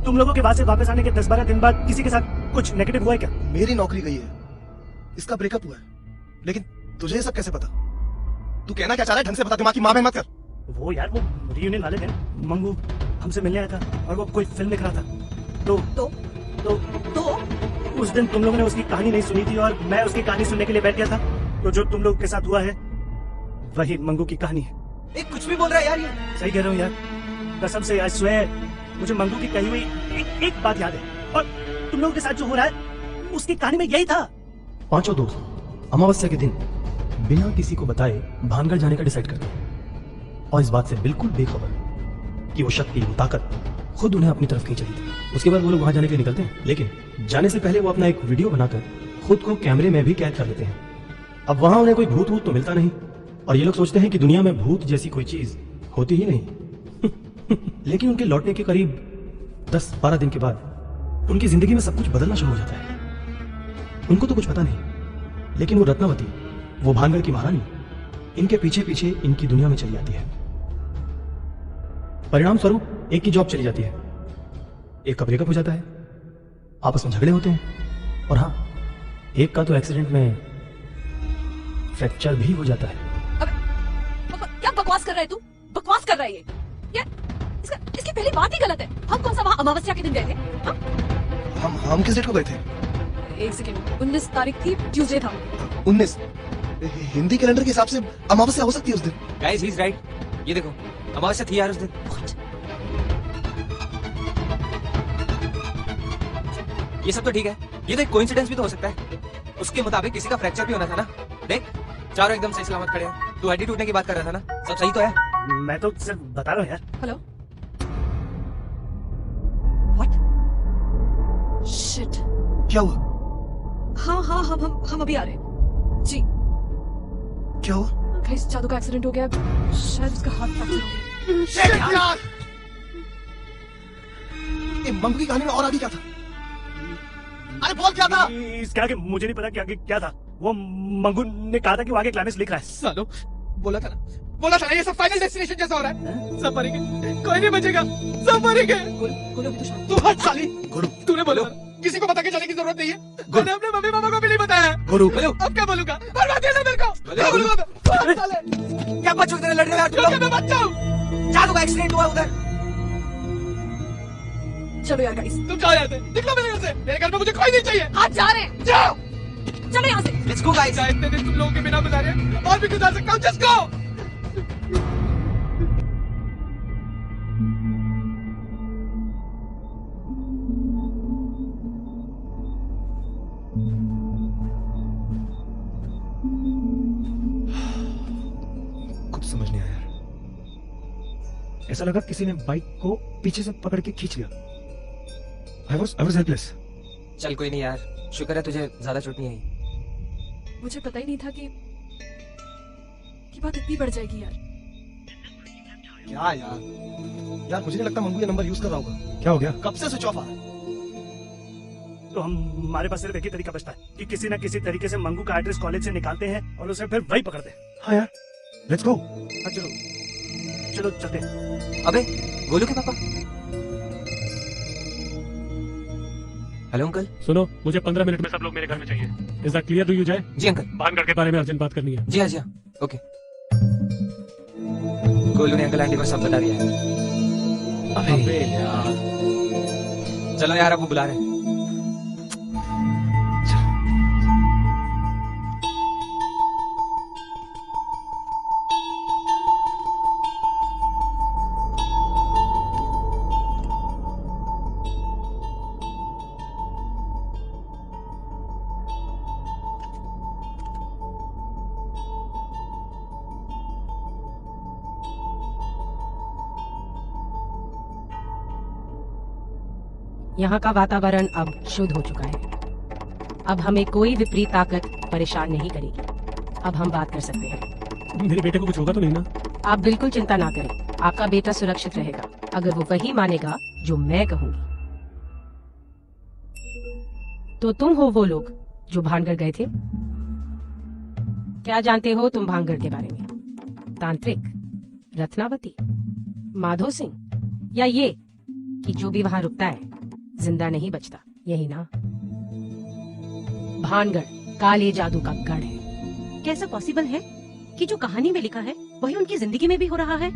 तुम लोगों के वहां से वापस आने के 10-12 दिन बाद किसी के साथ कुछ नेगेटिव हुआ है क्या? मेरी नौकरी गई है, इसका ब्रेकअप हुआ है, लेकिन तुझे ये सब कैसे पता? तू कहना क्या चाह रहा है? ढंग से बता, दिमाग की माँ मत कर। वो यार वो रियूनियन वाले दिन मंगू हमसे मिलने आया था और वो कोई फिल्म दिख रहा था। तो उस दिन तुम लोगों ने उसकी कहानी नहीं सुनी थी और मैं उसकी कहानी सुनने के लिए बैठ गया था। तो जो तुम लोगों के साथ हुआ है वही मंगू की कहानी है। कुछ भी बोल रहा है यार ये। सही कह रहा हूँ यार, कसम से आई स्वेयर, मुझे मंगू की कही हुई एक बात याद है। और तुम लोगों के साथ जो हो रहा है उसकी कहानी में यही था। 5 दोस्त अमावस्या के दिन बिना किसी को बताए भानगढ़ जाने का डिसाइड करते हैं और इस बात से बिल्कुल बेखबर कि वो शक्ति, वो ताकत खुद उन्हें अपनी तरफ खींच रही थी। उसके बाद वो लोग वहां जाने के लिए निकलते हैं, लेकिन जाने से पहले वो अपना एक वीडियो बनाकर खुद को कैमरे में भी कैद कर लेते हैं। अब वहां उन्हें कोई भूत तो मिलता नहीं और ये लोग सोचते हैं कि दुनिया में भूत जैसी कोई चीज होती ही नहीं। लेकिन उनके लौटने के करीब 10-12 दिन के बाद उनकी जिंदगी में सब कुछ बदलना शुरू हो जाता है। उनको तो कुछ पता नहीं, लेकिन वो रत्नावती, वो भानगढ़ की महारानी, इनके पीछे पीछे इनकी दुनिया में चली जाती है। परिणाम स्वरूप एक की जॉब चली जाती है, एक का ब्रेकअप हो जाता है, आपस में झगड़े होते हैं और हाँ, एक का तो एक्सीडेंट में फ्रैक्चर भी हो जाता है। अब क्या बकवास कर रहा है तू? बकवास कर रहा है ये यार, इसकी पहली बात ही गलत है। हम कौन सा वहाँ अमावस्या के दिन गए थे? हम किस डेट को गए थे? एक सेकेंड, 19 तारीख थी, ट्यूसडे था। 19? हिंदी कैलेंडर के हिसाब से अमावस्या हो सकती है उस दिन। गाइस ही इज राइट, ये देखो अमावस्या थी यार उस दिन। ये सब तो ठीक है, ये तो एक कोइंसिडेंस भी तो हो सकता है। उसके मुताबिक किसी का फ्रैक्चर भी होना था ना। देख चारों एकदम सही सलामत खड़े हैं। तू हड्डी टूटने की बात कर रहा था ना, सब सही तो है? मैं तो सिर्फ बता रहा हूँ यार। Hello, what? शिट, क्या हुआ? हाँ हम अभी आ रहे हैं जी। क्या हुआ? गाइस जादू का एक्सीडेंट हो गया, शायद उसका हाथ फ्रैक्चर हो गया। शिट यार, ये मंगू की कहानी में और आगे क्या था? अरे बोल क्या था? इसके आगे मुझे नहीं पता कि आगे क्या था। वो मंगू ने कहा था कि वो आगे क्लाइमेक्स लिख रहा है। सालो, बोला था ना ये सब फाइनल डेस्टिनेशन जैसा हो रहा है। सब मरेंगे, कोई नहीं बचेगा, सब मरेंगे। गोलू अभी तो शांत। तू हट साली, गोलू तूने बोला किसी को बता के जाने की जरूरत नहीं है। मैंने अपने मम्मी पापा को भी नहीं बताया है। गोलू अब क्या बोलूंगा? बर्बाद कर दे मेरे को। क्या बोलूंगा मैं? बहुत साले। क्या बच्चों की तरह लड़ रहे हो यार तुम क्यों लोग? क्या मैं बच्चा हूँ? जादू का एक्सीडेंट हुआ उधर। चलो यार गाइस, तुम जाओ यहाँ से, निकलो मेरे घर से। मेरे घर में मुझे कोई नहीं चाहिए। आप जा रहे हैं? जाओ। चलो यहाँ से। Let's go guys. क्या इतने दिन तुम लोगों के बिना गुजारे हैं? और भी गुजार सकता हूँ। Just go. कुछ समझ नहीं आया यार। ऐसा लगा किसी ने बाइक को पीछे से पकड़ के खींच लिया। I was helpless. चल कोई नहीं यार, शुक्र है तुझे ज्यादा चोट नहीं आई। मुझे पता ही नहीं था कि बात इतनी बढ़ जाएगी यार। क्या यार मुझे नहीं लगता मंगू ये नंबर यूज कर रहा होगा। क्या हो गया? कब से स्विच ऑफ आ रहा है? तो हमारे पास सिर्फ एक ही तरीका बचता है कि किसी न किसी तरीके से मंगू का एड्रेस कॉलेज से निकालते हैं और उसे फिर वही पकड़ते हैं। हाँ यार, लेट्स गो। हाँ चलो चलो चलते हैं। अबे गोलू के पापा। Hello uncle. सुनो, मुझे 15 मिनट में सब लोग मेरे घर में चाहिए। Is that clear to you Jay? जी अंकल। भानगढ़ के बारे में अर्जेंट बात करनी है। जी हाँ जी हाँ, ओके। गोलू ने अंकल आंटी को सब बता दिया है। अबे यार, चलो यार, अब वो बुला रहे हैं। यहाँ का वातावरण अब शुद्ध हो चुका है। अब हमें कोई विपरीत ताकत परेशान नहीं करेगी। अब हम बात कर सकते हैं। मेरे बेटे को कुछ होगा तो नहीं ना? आप बिल्कुल चिंता ना करें, आपका बेटा सुरक्षित रहेगा अगर वो वही मानेगा जो मैं कहूंगी। तो तुम हो वो लोग जो भानगढ़ गए थे? क्या जानते हो तुम भानगढ़ के बारे में? तांत्रिक, रत्नावती, माधो सिंह, या ये कि जो भी वहां रुकता है जिंदा नहीं बचता, यही ना? भानगढ़ काले जादू का गढ़ है। कैसा पॉसिबल है कि जो कहानी में लिखा है वही उनकी जिंदगी में भी हो रहा है?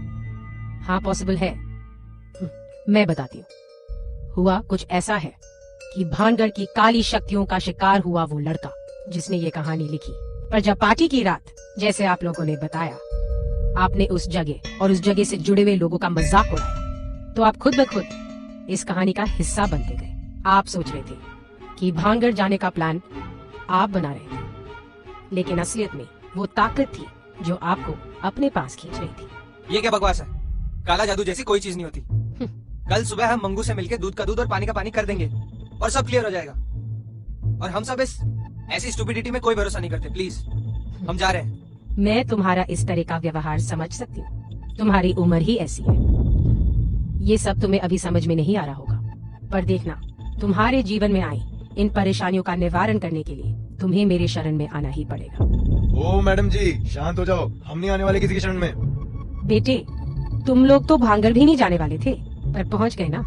हाँ पॉसिबल है। मैं बताती हूँ। हुआ कुछ ऐसा है कि भानगढ़ की काली शक्तियों का शिकार हुआ वो लड़का जिसने ये कहानी लिखी। पर जब पार्टी की रात, जैसे आप लोगों ने बताया, आपने उस जगह और उस जगह से जुड़े हुए लोगों का मजाक उड़ाया, तो आप खुद ब खुद इस कहानी का हिस्सा बनते गए। आप सोच रहे थे कि भानगढ़ जाने का प्लान आप बना रहे थे, लेकिन असलियत में वो ताकत थी जो आपको अपने पास खींच रही थी। ये क्या बकवास है? काला जादू जैसी कोई चीज नहीं होती। कल सुबह हम मंगू से मिलकर दूध का दूध और पानी का पानी कर देंगे और सब क्लियर हो जाएगा। और हम सब इस ऐसी स्टूपिडिटी में कोई भरोसा नहीं करते। प्लीज, हम जा रहे हैं। मैं तुम्हारा इस तरह का व्यवहार समझ सकती हूँ, तुम्हारी उम्र ही ऐसी है। ये सब तुम्हें अभी समझ में नहीं आ रहा होगा, पर देखना, तुम्हारे जीवन में आई इन परेशानियों का निवारण करने के लिए तुम्हें मेरे शरण में आना ही पड़ेगा। ओ मैडम जी, शांत हो जाओ, हम नहीं आने वाले किसी के शरण में। बेटे, तुम लोग तो भानगढ़ भी नहीं जाने वाले थे, पर पहुंच गए ना।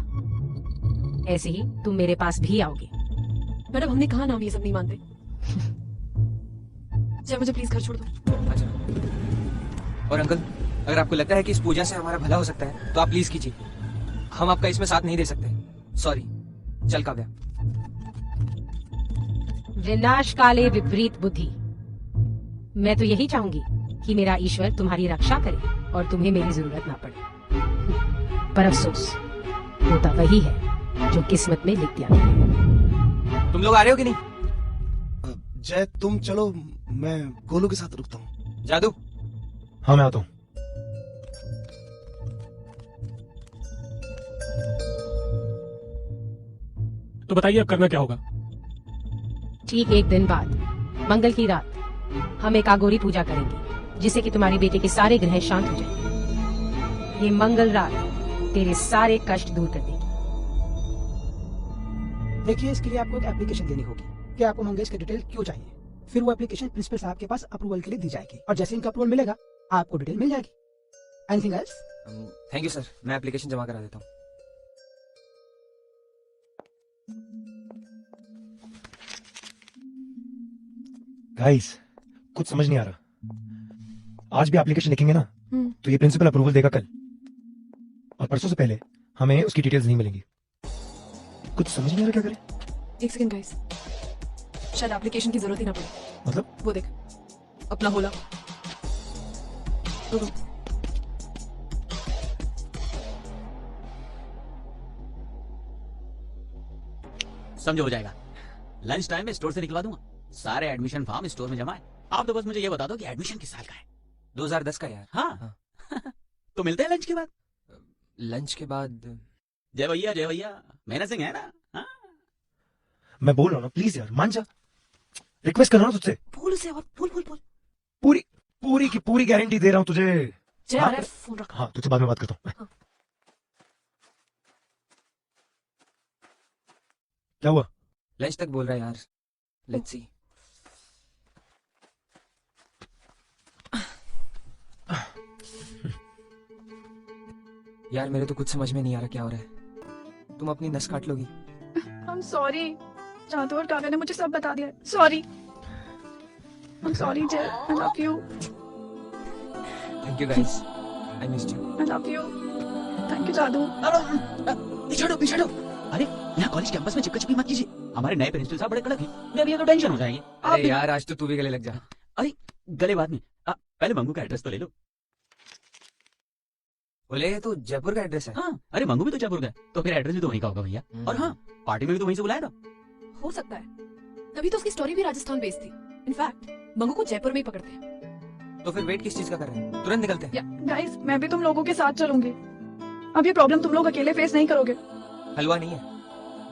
ऐसे ही तुम मेरे पास भी आओगे। मैडम, हमने कहा ना हम ये सब नहीं मानते। जय, मुझे प्लीज घर छोड़ दो। अच्छा। और अंकल, अगर आपको लगता है कि इस पूजा से हमारा भला हो सकता है तो आप प्लीज कीजिए। हम आपका इसमें साथ नहीं दे सकते। सॉरी। चल काव्या। विनाश काले विपरीत बुद्धि। मैं तो यही चाहूंगी कि मेरा ईश्वर तुम्हारी रक्षा करे और तुम्हें मेरी जरूरत ना पड़े। पर अफसोस, होता वही है जो किस्मत में लिख दिया गया है। तुम लोग आ रहे हो कि नहीं? जय तुम चलो, मैं गोलू के साथ रुकता हूँ। जादू? हाँ मैं आता हूँ। तो बताइए अब करना क्या होगा? ठीक एक दिन बाद, मंगल की रात, हम एक आगोरी पूजा करेंगे जिससे कि तुम्हारे बेटे के सारे ग्रह शांत हो जाएंगे। ये मंगल रात तेरे सारे कष्ट दूर कर देगी। देखिए, इसके लिए आपको एक एप्लीकेशन देनी होगी कि आपको मंगेश की डिटेल क्यों चाहिए। फिर वो एप्लीकेशन प्रिंसिपल साहब के पास अप्रूवल के लिए दी जाएगी और जैसे इनका अप्रूवल मिलेगा आपको डिटेल मिल जाएगी। Anything else? Thank you sir, मैं एप्लीकेशन जमा करा देता हूँ। गाइस कुछ समझ नहीं आ रहा। आज भी एप्लीकेशन लिखेंगे ना तो ये प्रिंसिपल अप्रूवल देगा कल, और परसों से पहले हमें उसकी डिटेल्स नहीं मिलेंगी। कुछ समझ नहीं आ रहा क्या करें। एक सेकंड गाइस, शायद एप्लीकेशन की जरूरत ही ना पड़े। मतलब वो देख अपना होला। रुको। समझो हो जाएगा। लंच टाइम में स्टोर से निकलवा दूंगा। सारे एडमिशन फॉर्म स्टोर में जमा है। आप तो बस मुझे ये बता दो कि एडमिशन किस साल का है। 2010 का यार। हाँ, तो मिलते हैं लंच के बाद। लंच के बाद जय भैया मेहनत सिंह है ना। हाँ? मैं बोल रहा हूँ ना, प्लीज यार मान जा, रिक्वेस्ट कर रहा हूँ तुझसे। बोल उसे और बोल। पूरी की पूरी गारंटी दे रहा हूँ तुझे। जय आ रहा है, फोन रख। हाँ तुझसे बाद में बात करता हूँ। क्या हुआ? लंच तक बोल रहा है यार। Let's see. यार मेरे तो कुछ समझ में नहीं आ रहा क्या हो रहा है। तुम अपनी नस काट लोगी? I'm sorry. जादू और काव्या ने मुझे सब बता दिया। Sorry. I'm sorry, Jay. I love you. Thank you guys. I missed you. I love you. Thank you, जादू। पीछे हटो। अरे यहाँ कॉलेज कैंपस में चिपका चिपकी मत कीजिए। हमारे नए प्रिंसिपल साहब बड़े कड़क हैं। मैं भी तो टेंशन हो जाएगी। अरे यार आज तो तू भी गले लग जा। अरे गले बाद में। पहले मंगू का एड्रेस तो ले लो। बोले ये तो जयपुर का एड्रेस है। हाँ, अरे मंगू भी तो जयपुर का है, तो फिर एड्रेस भी तो वहीं का होगा भैया। और हाँ, पार्टी में भी तो वहीं से बुलाया था। हो सकता है, तभी तो उसकी स्टोरी भी राजस्थान बेस्ड थी। इनफैक्ट मंगू को जयपुर में ही पकड़ते हैं। तो फिर वेट किस चीज का कर रहे हैं? तुरंत निकलते हैं। गाइस, मैं भी तुम लोगों के साथ चलूंगी। अब ये प्रॉब्लम तुम लोग अकेले फेस नहीं करोगे। हलवा नहीं है,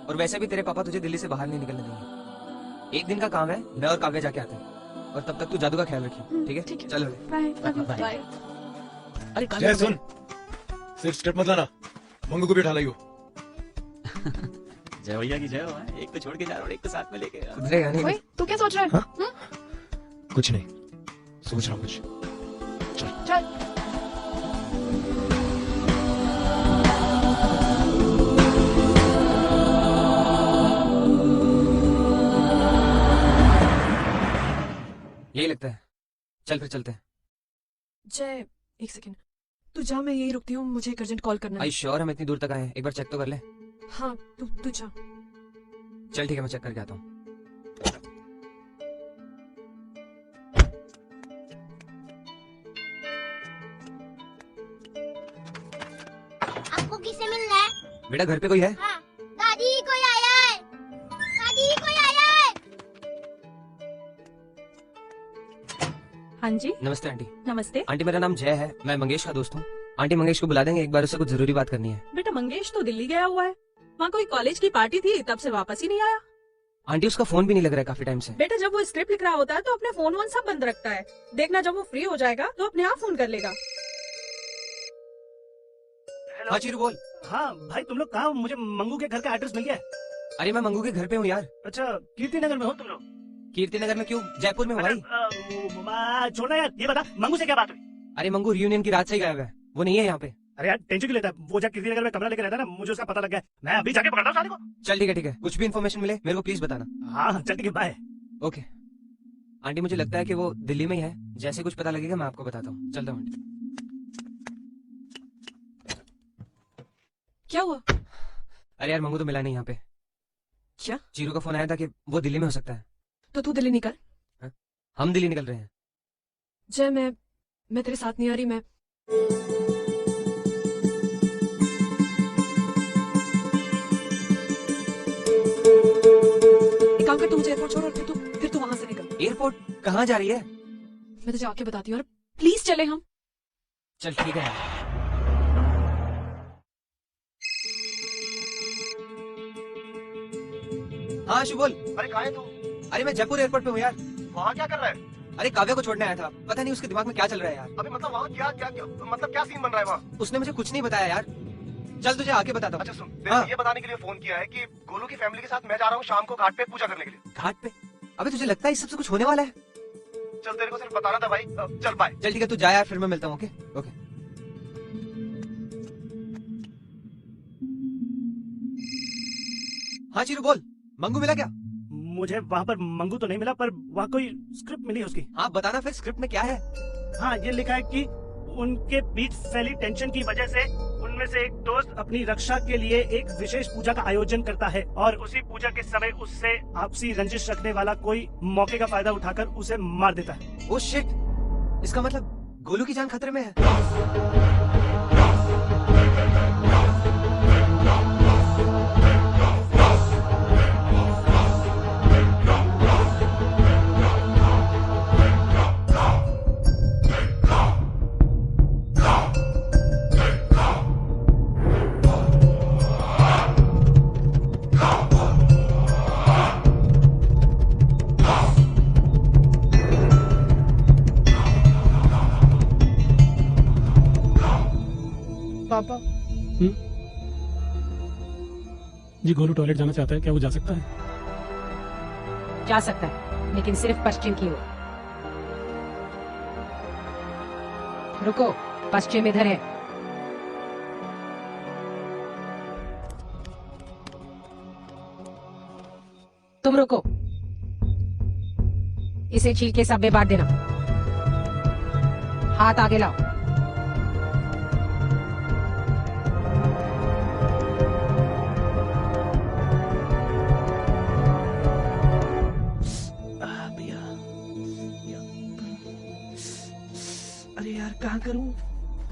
और वैसे भी तेरे पापा तुझे दिल्ली से बाहर नहीं निकलने देंगे। एक दिन का काम है, मैं और काव्या जाके आते हैं, और तब तक तू जादू का ख्याल रखिए। ठीक है चलो। बाय। अरे जय सुन, सिर्फ स्टेप मत लाना, मंगू को भी उठा लाइयो। जय भैया की जय हो। एक को छोड़ के जा रहा हूँ, एक को साथ में लेके। ओए, तू क्या सोच रहा है? कुछ नहीं, सोच रहा हूँ कुछ। चल। यही लगता है। चल फिर चलते हैं। जय एक सेकंड, तू जा, मैं यही रुकती हूँ, मुझे एक अर्जेंट कॉल करना है। आई श्योर हम इतनी दूर तक आए हैं? एक बार चेक तो कर ले। हाँ तू जा। चल ठीक है, मैं चेक करके आता हूँ। आपको किससे मिलना है? बेटा घर पे कोई है? हाँ, दादी कोई आया है। दादी कोई आया है। हाँ जी। नमस्ते आंटी। नमस्ते। आंटी मेरा नाम जय है, मैं मंगेश का दोस्त हूँ। आंटी मंगेश को बुला देंगे, एक बार उससे कुछ जरूरी बात करनी है। बेटा मंगेश तो दिल्ली गया हुआ है, वहाँ कोई कॉलेज की पार्टी थी, तब से वापस ही नहीं आया। आंटी उसका फोन भी नहीं लग रहा है काफी टाइम से। बेटा जब वो स्क्रिप्ट लिख रहा होता है तो अपने फोन वोन सब बंद रखता है। देखना जब वो फ्री हो जाएगा तो अपने आप फोन कर लेगा। हाँ चीरू बोल। हाँ भाई, तुम लोग कहाँ? मुझे मंगू के घर का एड्रेस मिल गया। अरे मैं मंगू के घर पे हूँ यार। अच्छा, कीर्ति नगर में हो तुम लोग? कीर्ति नगर में क्यों? जयपुर में हूँ भाई। छोड़ना यार, ये बता मंगू से क्या बात हुई? अरे मंगू रियूनियन की रात से ही गायब है, वो नहीं है यहाँ पे। अरे यार टेंशन क्यों लेता है? वो जब कीर्ति नगर में कमरा लेके रहता है ना, मुझे उसका पता लग गया। मैं अभी जाके पकड़ता हूँ साले को। चल ठीक है, कुछ भी इन्फॉर्मेशन मिले मेरे को प्लीज बताना। हाँ चल ठीक है, बाय। ओके आंटी, मुझे लगता है कि वो दिल्ली में ही है। जैसे कुछ पता लगेगा मैं आपको बताता हूँ। चलता हूँ आंटी। क्या हुआ? अरे यार मंगू तो मिला नहीं यहाँ पे। क्या? चीरू का फोन आया था कि वो दिल्ली में हो सकता है। तो तू दिल्ली निकल। हम दिल्ली निकल रहे हैं। जय मैं तेरे साथ नहीं आ रही। मैं एक काम कर, तू मुझे एयरपोर्ट छोड़ और फिर तू वहां से निकल। एयरपोर्ट? कहाँ जा रही है? मैं तुझे आके बताती हूँ। और प्लीज चले हम। चल ठीक है। हाँ आशु बोल। अरे कहाँ है तू? अरे मैं जयपुर एयरपोर्ट पे हूँ यार। वहाँ क्या कर रहा है? अरे काव्या को छोड़ने आया था, पता नहीं उसके दिमाग में क्या चल रहा है यार। अबे मतलब वहाँ क्या क्या क्या मतलब क्या सीन बन रहा है वहाँ? उसने मुझे कुछ नहीं बताया यार। चल तुझे आके बताता हूँ। अच्छा सुन, मैंने ये बताने के लिए फोन किया है कि गोलू की फैमिली के साथ मैं जा रहा हूँ शाम को घाट पे पूजा करने के लिए। घाट पे? अबे तुझे लगता है इस सबसे कुछ होने वाला है? चल तेरे को सिर्फ बताना था भाई। चल बाय। चल ठीक है, तू जा यार, फिर मैं मिलता हूँ। Okay okay. हाँ चीरू बोल, मंगू मिला क्या? मुझे वहाँ पर मंगू तो नहीं मिला, पर वहाँ कोई स्क्रिप्ट मिली उसकी। आप बताना फिर स्क्रिप्ट में क्या है? हाँ, ये लिखा है कि उनके बीच फैली टेंशन की वजह से उनमें से एक दोस्त अपनी रक्षा के लिए एक विशेष पूजा का आयोजन करता है और उसी पूजा के समय उससे आपसी रंजिश रखने वाला कोई मौके का फायदा उठाकर उसे मार देता है। ओह शिट, इसका मतलब गोलू की जान खतरे में है। पापा, जी गोलू टॉयलेट जाना चाहता है, क्या वो जा सकता है? जा सकता है, लेकिन सिर्फ पश्चिम की ओर। रुको, पश्चिम इधर है। तुम रुको, इसे छील के सब में बांट देना। हाथ आगे लाओ। अरे यार कहाँ करूं?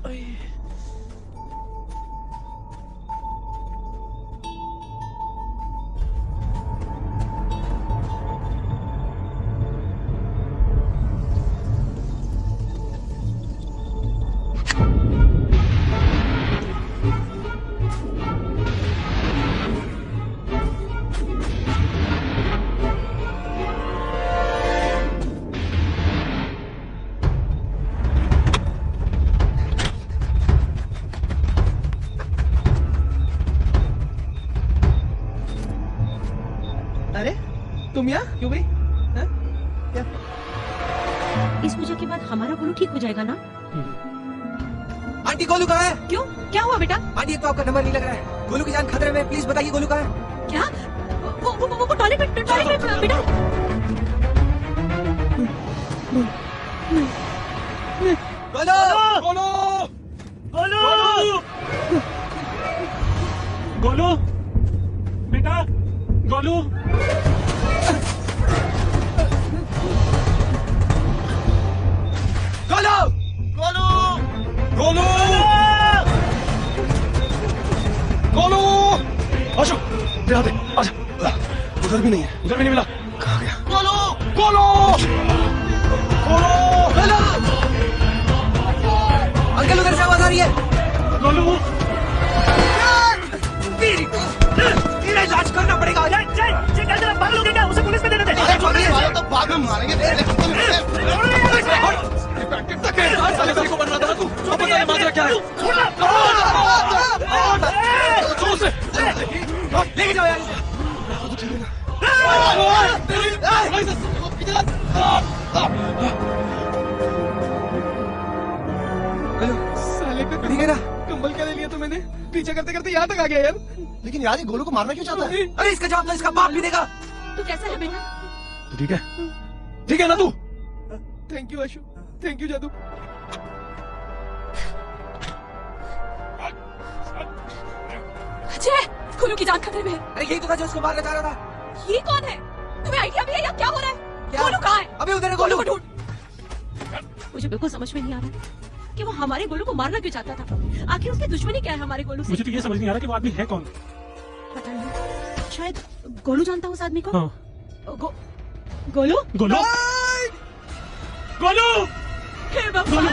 अरे तुम यहाँ क्यों भाई? क्या? इस पूजा के बाद हमारा गोलू ठीक हो जाएगा ना? आंटी गोलू कहाँ है? क्यों, क्या हुआ बेटा? आंटी एक तो आपका नंबर नहीं लग रहा है। गोलू की जान खतरे में, प्लीज बताइए गोलू कहाँ है? क्या? वो टॉयलेट में बेटा। गोलू! गोलू! गोलू! बेटा! गोलू! गोलू! गोलू! गोलू! गोलू! आशु, दे आजा। उधर भी नहीं है, उधर भी नहीं मिला। कहाँ गया? गोलू! गोलू! गोलू! अंकल उधर से आवाज आ रही है। गोलू! तेरा इलाज करना पड़ेगा। पागल हो गया क्या? उसे पुलिस में देने दे। तो बाद में मारेंगे। साले को बन रहा था तू, अब पता नहीं माजरा क्या है। लेके जाओ यार। साले का ठीक है ना? कंबल क्या ले लिया तो मैंने पीछे करते करते यहाँ तक आ गया यार। लेकिन यार ये गोलू को मारना क्यों चाहता है? अरे इसका जवाब तो इसका बाप भी देगा। तू कैसा है बेटा? तू ठीक है ना तू? Thank you Ashu, thank you जादू। अजय, गोलू की जान खतरे में है। अरे यही तो था जो उसको मारना चाह रहा था। ये कौन है? तुम्हें आइडिया भी है या क्या हो रहा है? क्या? गोलू कहाँ है? अबे उधर है गोलू गोलू। को ढूंढ। मुझे बिल्कुल समझ में नहीं आ रहा कि वो हमारे गोलू को मारना क्यों चाहता था। आखिर उसकी दुश्मनी क्या है हमारे गोलू से? मुझे तो ये समझ नहीं आ रहा कि वो आदमी है कौन। पता नहीं, शायद गोलू जानता है उस आदमी को। हाँ। गोलू? गोलू! गोलू! हे भगवान!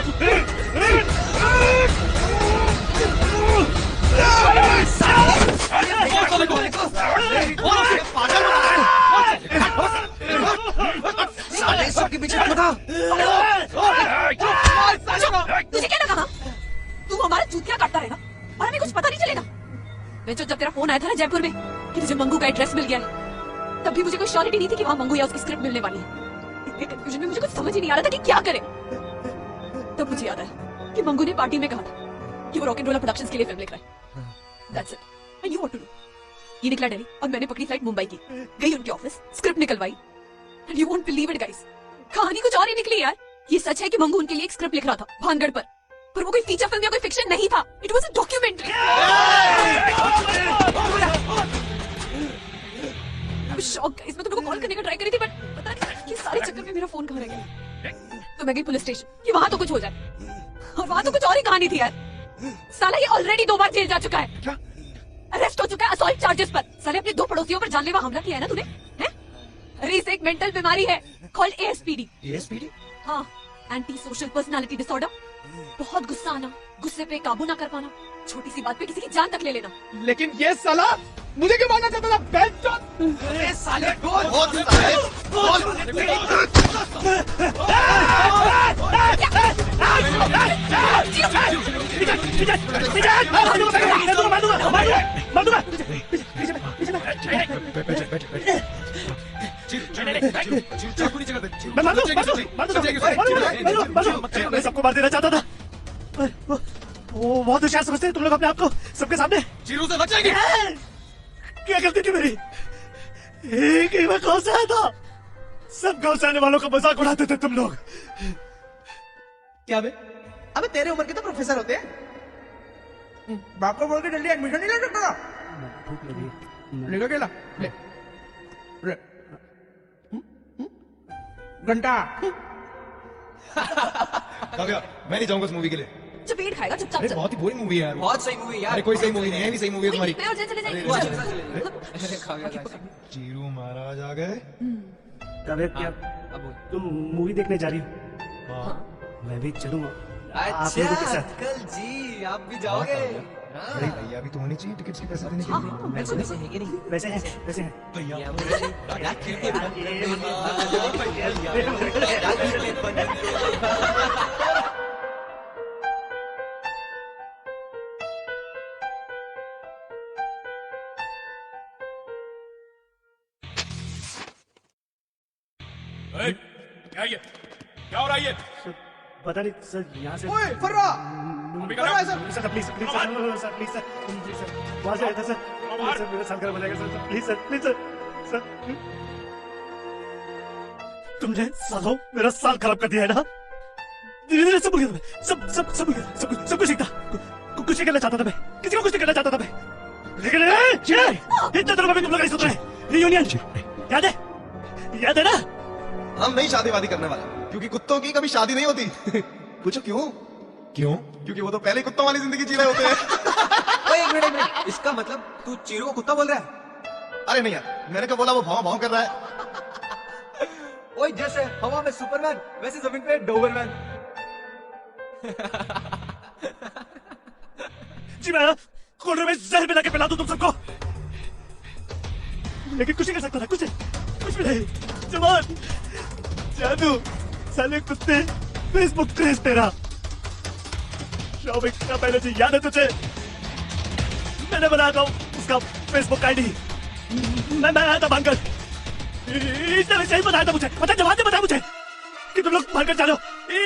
साले सबके पीछे क्यों था? तुझे क्या लगा? तू हमारा चूतिया काटता रहेगा और हमें कुछ पता नहीं चलेगा। जब तेरा फोन आया था ना जयपुर में कि तुझे मंगू का एड्रेस मिल गया है, तब भी मुझे कोई श्योरिटी नहीं थी कि वहाँ मंगू या उसकी स्क्रिप्ट मिलने वाली है। इतने कंफ्यूजन में मुझे कुछ समझ ही नहीं आ रहा था कि क्या करे। तब मुझे याद आया कि मंगू ने पार्टी में कहा था कि वो रॉक एंड रोलर प्रोडक्शंस के लिए फिल्म लिख रहा है। That's it. And you what to do? ये निकला दिल्ली और मैंने पकड़ी फ्लाइट मुंबई की, गई उनके ऑफिस, स्क्रिप्ट निकलवाई, and you won't believe it guys, कहानी कुछ और ही निकली यार। ये सच है कि मंगू उनके लिए एक स्क्रिप्ट लिख रहा था भानगढ़ पर वो कोई फीचर फिल्म या कोई फिक्शन नहीं था, it was a documentary. Shock guys, मैं तुमको कॉल करने का ट्राई करी थी बट पता नहीं ये सारे चक्कर में मेरा फोन कहाँ रह गया। तो मैं गई पुलिस स्टेशन कि वहां तो कुछ हो जाए, और वहां तो कुछ और ही कहानी थी यार। साला ये ऑलरेडी 2 बार जेल जा चुका है, क्या अरेस्ट हो चुका है असॉल्ट चार्जेस पर। साले अपने 2 पड़ोसियों पर जानलेवा हमला किया है ना तूने, हैं? अरे इसे एक मेंटल बीमारी है कॉल्ड एएसपीडी। एएसपीडी? हाँ, एंटी सोशल पर्सनालिटी डिसऑर्डर। बहुत गुस्सा आना, गुस्से पे काबू ना कर पाना, छोटी सी बात पे किसी की जान तक ले लेना। लेकिन ये साला मुझे क्यों मारना चाहता था? बैंचोद! अरे साले बोल मैं सबको मार देना चाहता था। वो बहुत होशियार समझते हैं तुम लोग अपने आप को सबके सामने। चीरू से बचेगी। क्या गलती थी मेरी? एक ही मैं कौन सा आया था? सब गाँव से आने वालों का मजाक उड़ाते थे तुम लोग। क्या बे? अबे तेरे उम्र के तो प्रोफेसर होते हैं। बाप को बोल के जल्दी एडमिशन नहीं ले सकता। भूख लगी। ले लो ले ले घंटा। काव्या, मैं नहीं जाऊंगा इस मूवी के लिए। चपेट खाएगा चुपचाप अरे चल। बहुत ही बोरिंग मूवी है यार। बहुत सही मूवी यार। अरे कोई सही मूवी नहीं है, भी सही मूवी है तुम्हारी। मैं और जय चले जाएंगे। चीरू महाराज आ गए। कभी क्या तुम मूवी देखने जा रही हो? मैं भी चलूंगा आप लोगों के साथ। अंकल जी आप भी जाओगे? अरे भैया भी तो होनी चाहिए टिकट्स के पैसे देने के लिए। वैसे है कि नहीं? वैसे हैं भैया क्या ये क्या हो रहा है ये? पता नहीं सर, यहाँ से ओए फर्रा फर्रा sir please please sir please sir वहाँ से आया था सर मेरा साल खराब हो जाएगा सर प्लीज सर सर तुमने सालों मेरा साल खराब कर दिया है ना। धीरे धीरे सब भूल गया, सब कुछ सीखता, कुछ नहीं करना चाहता था मैं, किसी को कुछ नहीं करना चाहता था मैं, लेकिन इतने दिनों में भी तुम लोग नहीं सुन रहे। रियूनियन याद है ना? हम नहीं शादी वादी करने वाले, क्योंकि कुत्तों की कभी शादी नहीं होती। पूछो क्यों? क्योंकि वो तो पहले कुत्तों वाली जिंदगी जी रहे होते हैं। एक मिनट, इसका मतलब तू चीरू को कुत्ता बोल रहा है? अरे नहीं यार, मैंने क्या बोला, वो भाव भाव कर रहा है। ओए जैसे हवा में सुपरमैन वैसे जमीन पे डोबरमैन। जी मैं कोल्ड में जहर मिला के पिला दूं तुम सबको, लेकिन कुछ नहीं कर सकता था, कुछ भी नहीं। जवान जादू साले कुत्ते फेसबुक क्रेज तेरा। शॉपिंग का पहले से याद है तुझे? मैंने बनाया था उसका फेसबुक आईडी, मैं आया था भानगढ़, इसने वैसे ही बताया था मुझे, मतलब जवान ने बताया मुझे कि तुम लोग भानगढ़ जा रहे हो।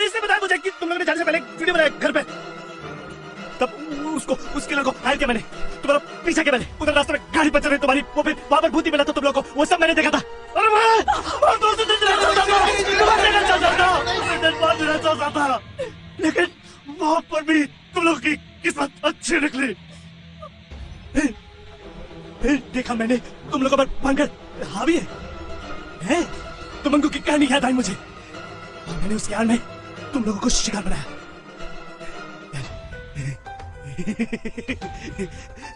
इसने बताया मुझे कि तुम लोगों ने जाने से पहले वीडियो बनाया घर पे, तब उसको उस किलर को हायर किया मैंने, तुम्हारा पीछे किया मैंने, उधर रास्ते में गाड़ी पंचर हुई तुम्हारी, वो फिर वहां पर भूती मिला था तुम लोगों को, वो सब मैंने देखा था। अरे मैं लेकिन वहां पर भी तुम लोगों की किस्मत अच्छी निकली। फिर देखा मैंने तुम लोगों पर भानगढ़ हावी है, तो मंगू की कहानी याद आई मुझे, और मैंने उसके हाल में तुम लोगों को शिकार बनाया।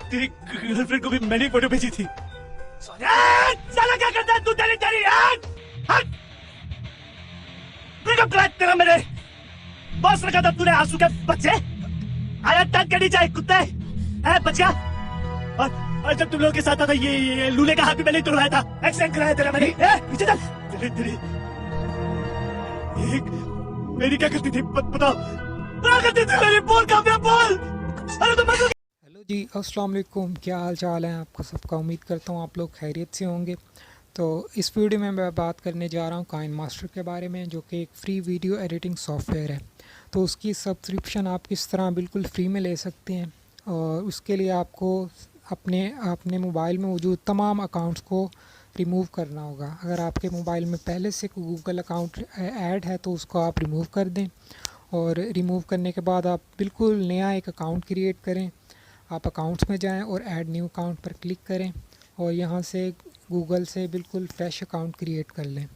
तेरी गर्लफ्रेंड को भी मैंने फोटो भेजी थी। साला क्या करता है तू? तेरी ब्रेकअप करा तेरा मैंने, बॉस रखा था तूने आंसू के बच्चे, आया टक के नीचे कुत्ते है बच गया। और जब तुम लोगों के साथ था ये लूले का हाथ भी मैंने तोड़वाया था, एक्सीडेंट कराया तेरा मैंने। पीछे चल, तेरी मेरी क्या करती थी बताओ, क्या करती थी मेरी? बोल काव्या बोल। अरे तुम हेलो जी, अस्सलाम वालेकुम, क्या हाल चाल है आपका सबका? उम्मीद करता हूँ आप लोग खैरियत से होंगे। तो इस वीडियो में मैं बात करने जा रहा हूँ काइन मास्टर के बारे में, जो कि एक फ्री वीडियो एडिटिंग सॉफ्टवेयर है। तो उसकी सब्सक्रिप्शन आप किस तरह बिल्कुल फ्री में ले सकते हैं, और उसके लिए आपको अपने अपने मोबाइल में मौजूद तमाम अकाउंट्स को रिमूव करना होगा। अगर आपके मोबाइल में पहले से कोई गूगल अकाउंट ऐड है तो उसको आप रिमूव कर दें, और रिमूव करने के बाद आप बिल्कुल नया एक अकाउंट क्रिएट करें। आप अकाउंट्स में जाएं और ऐड न्यू अकाउंट पर क्लिक करें और यहाँ से गूगल से बिल्कुल फ्रेश अकाउंट क्रिएट कर लें।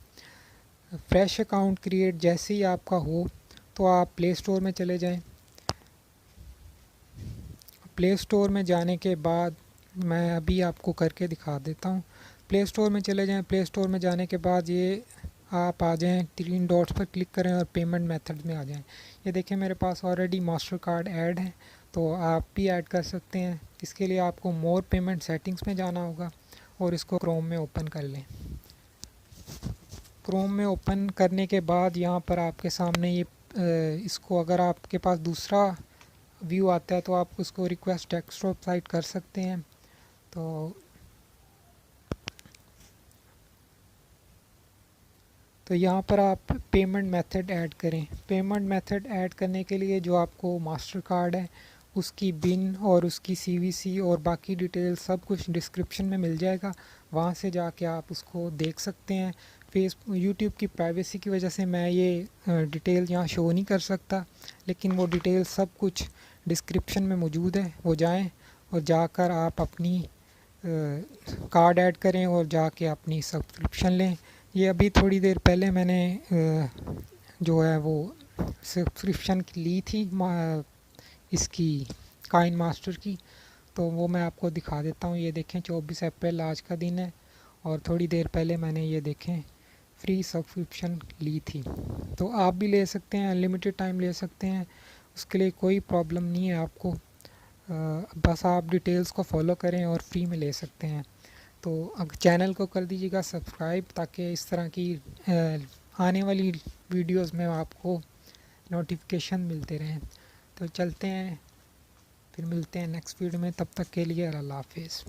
फ्रेश अकाउंट क्रिएट जैसे ही आपका हो तो आप प्ले स्टोर में चले जाएं। प्ले स्टोर में जाने के बाद मैं अभी आपको करके दिखा देता हूँ। प्ले स्टोर में चले जाएं। प्ले स्टोर में जाने के बाद ये आप आ जाएं, 3 डॉट्स पर क्लिक करें और पेमेंट मेथड में आ जाएं। ये देखें मेरे पास ऑलरेडी मास्टर कार्ड ऐड है, तो आप भी ऐड कर सकते हैं। इसके लिए आपको मोर पेमेंट सेटिंग्स में जाना होगा और इसको क्रोम में ओपन कर लें। क्रोम में ओपन करने के बाद यहाँ पर आपके सामने ये इसको अगर आपके पास दूसरा व्यू आता है तो आप उसको रिक्वेस्ट डेस्कटॉप साइट कर सकते हैं। तो यहाँ पर आप पेमेंट मेथड ऐड करें। पेमेंट मेथड ऐड करने के लिए जो आपको मास्टर कार्ड है उसकी बिन और उसकी CVC और बाकी डिटेल सब कुछ डिस्क्रिप्शन में मिल जाएगा, वहाँ से जाके आप उसको देख सकते हैं। यूट्यूब की प्राइवेसी की वजह से मैं ये डिटेल यहाँ शो नहीं कर सकता, लेकिन वो डिटेल सब कुछ डिस्क्रिप्शन में मौजूद है। वो जाएं और जाकर आप अपनी कार्ड ऐड करें और जाके अपनी सब्सक्रिप्शन लें। ये अभी थोड़ी देर पहले मैंने जो है वो सब्सक्रिप्शन ली थी इसकी काइन मास्टर की, तो वो मैं आपको दिखा देता हूँ। ये देखें 24 अप्रैल आज का दिन है और थोड़ी देर पहले मैंने ये देखें फ्री सब्सक्रिप्शन ली थी। तो आप भी ले सकते हैं, अनलिमिटेड टाइम ले सकते हैं, उसके लिए कोई प्रॉब्लम नहीं है आपको। बस आप डिटेल्स को फॉलो करें और फ्री में ले सकते हैं। तो अब चैनल को कर दीजिएगा सब्सक्राइब, ताकि इस तरह की आने वाली वीडियोस में आपको नोटिफिकेशन मिलते रहें। तो चलते हैं, फिर मिलते हैं नेक्स्ट वीडियो में। तब तक के लिए अल्लाह हाफिज़।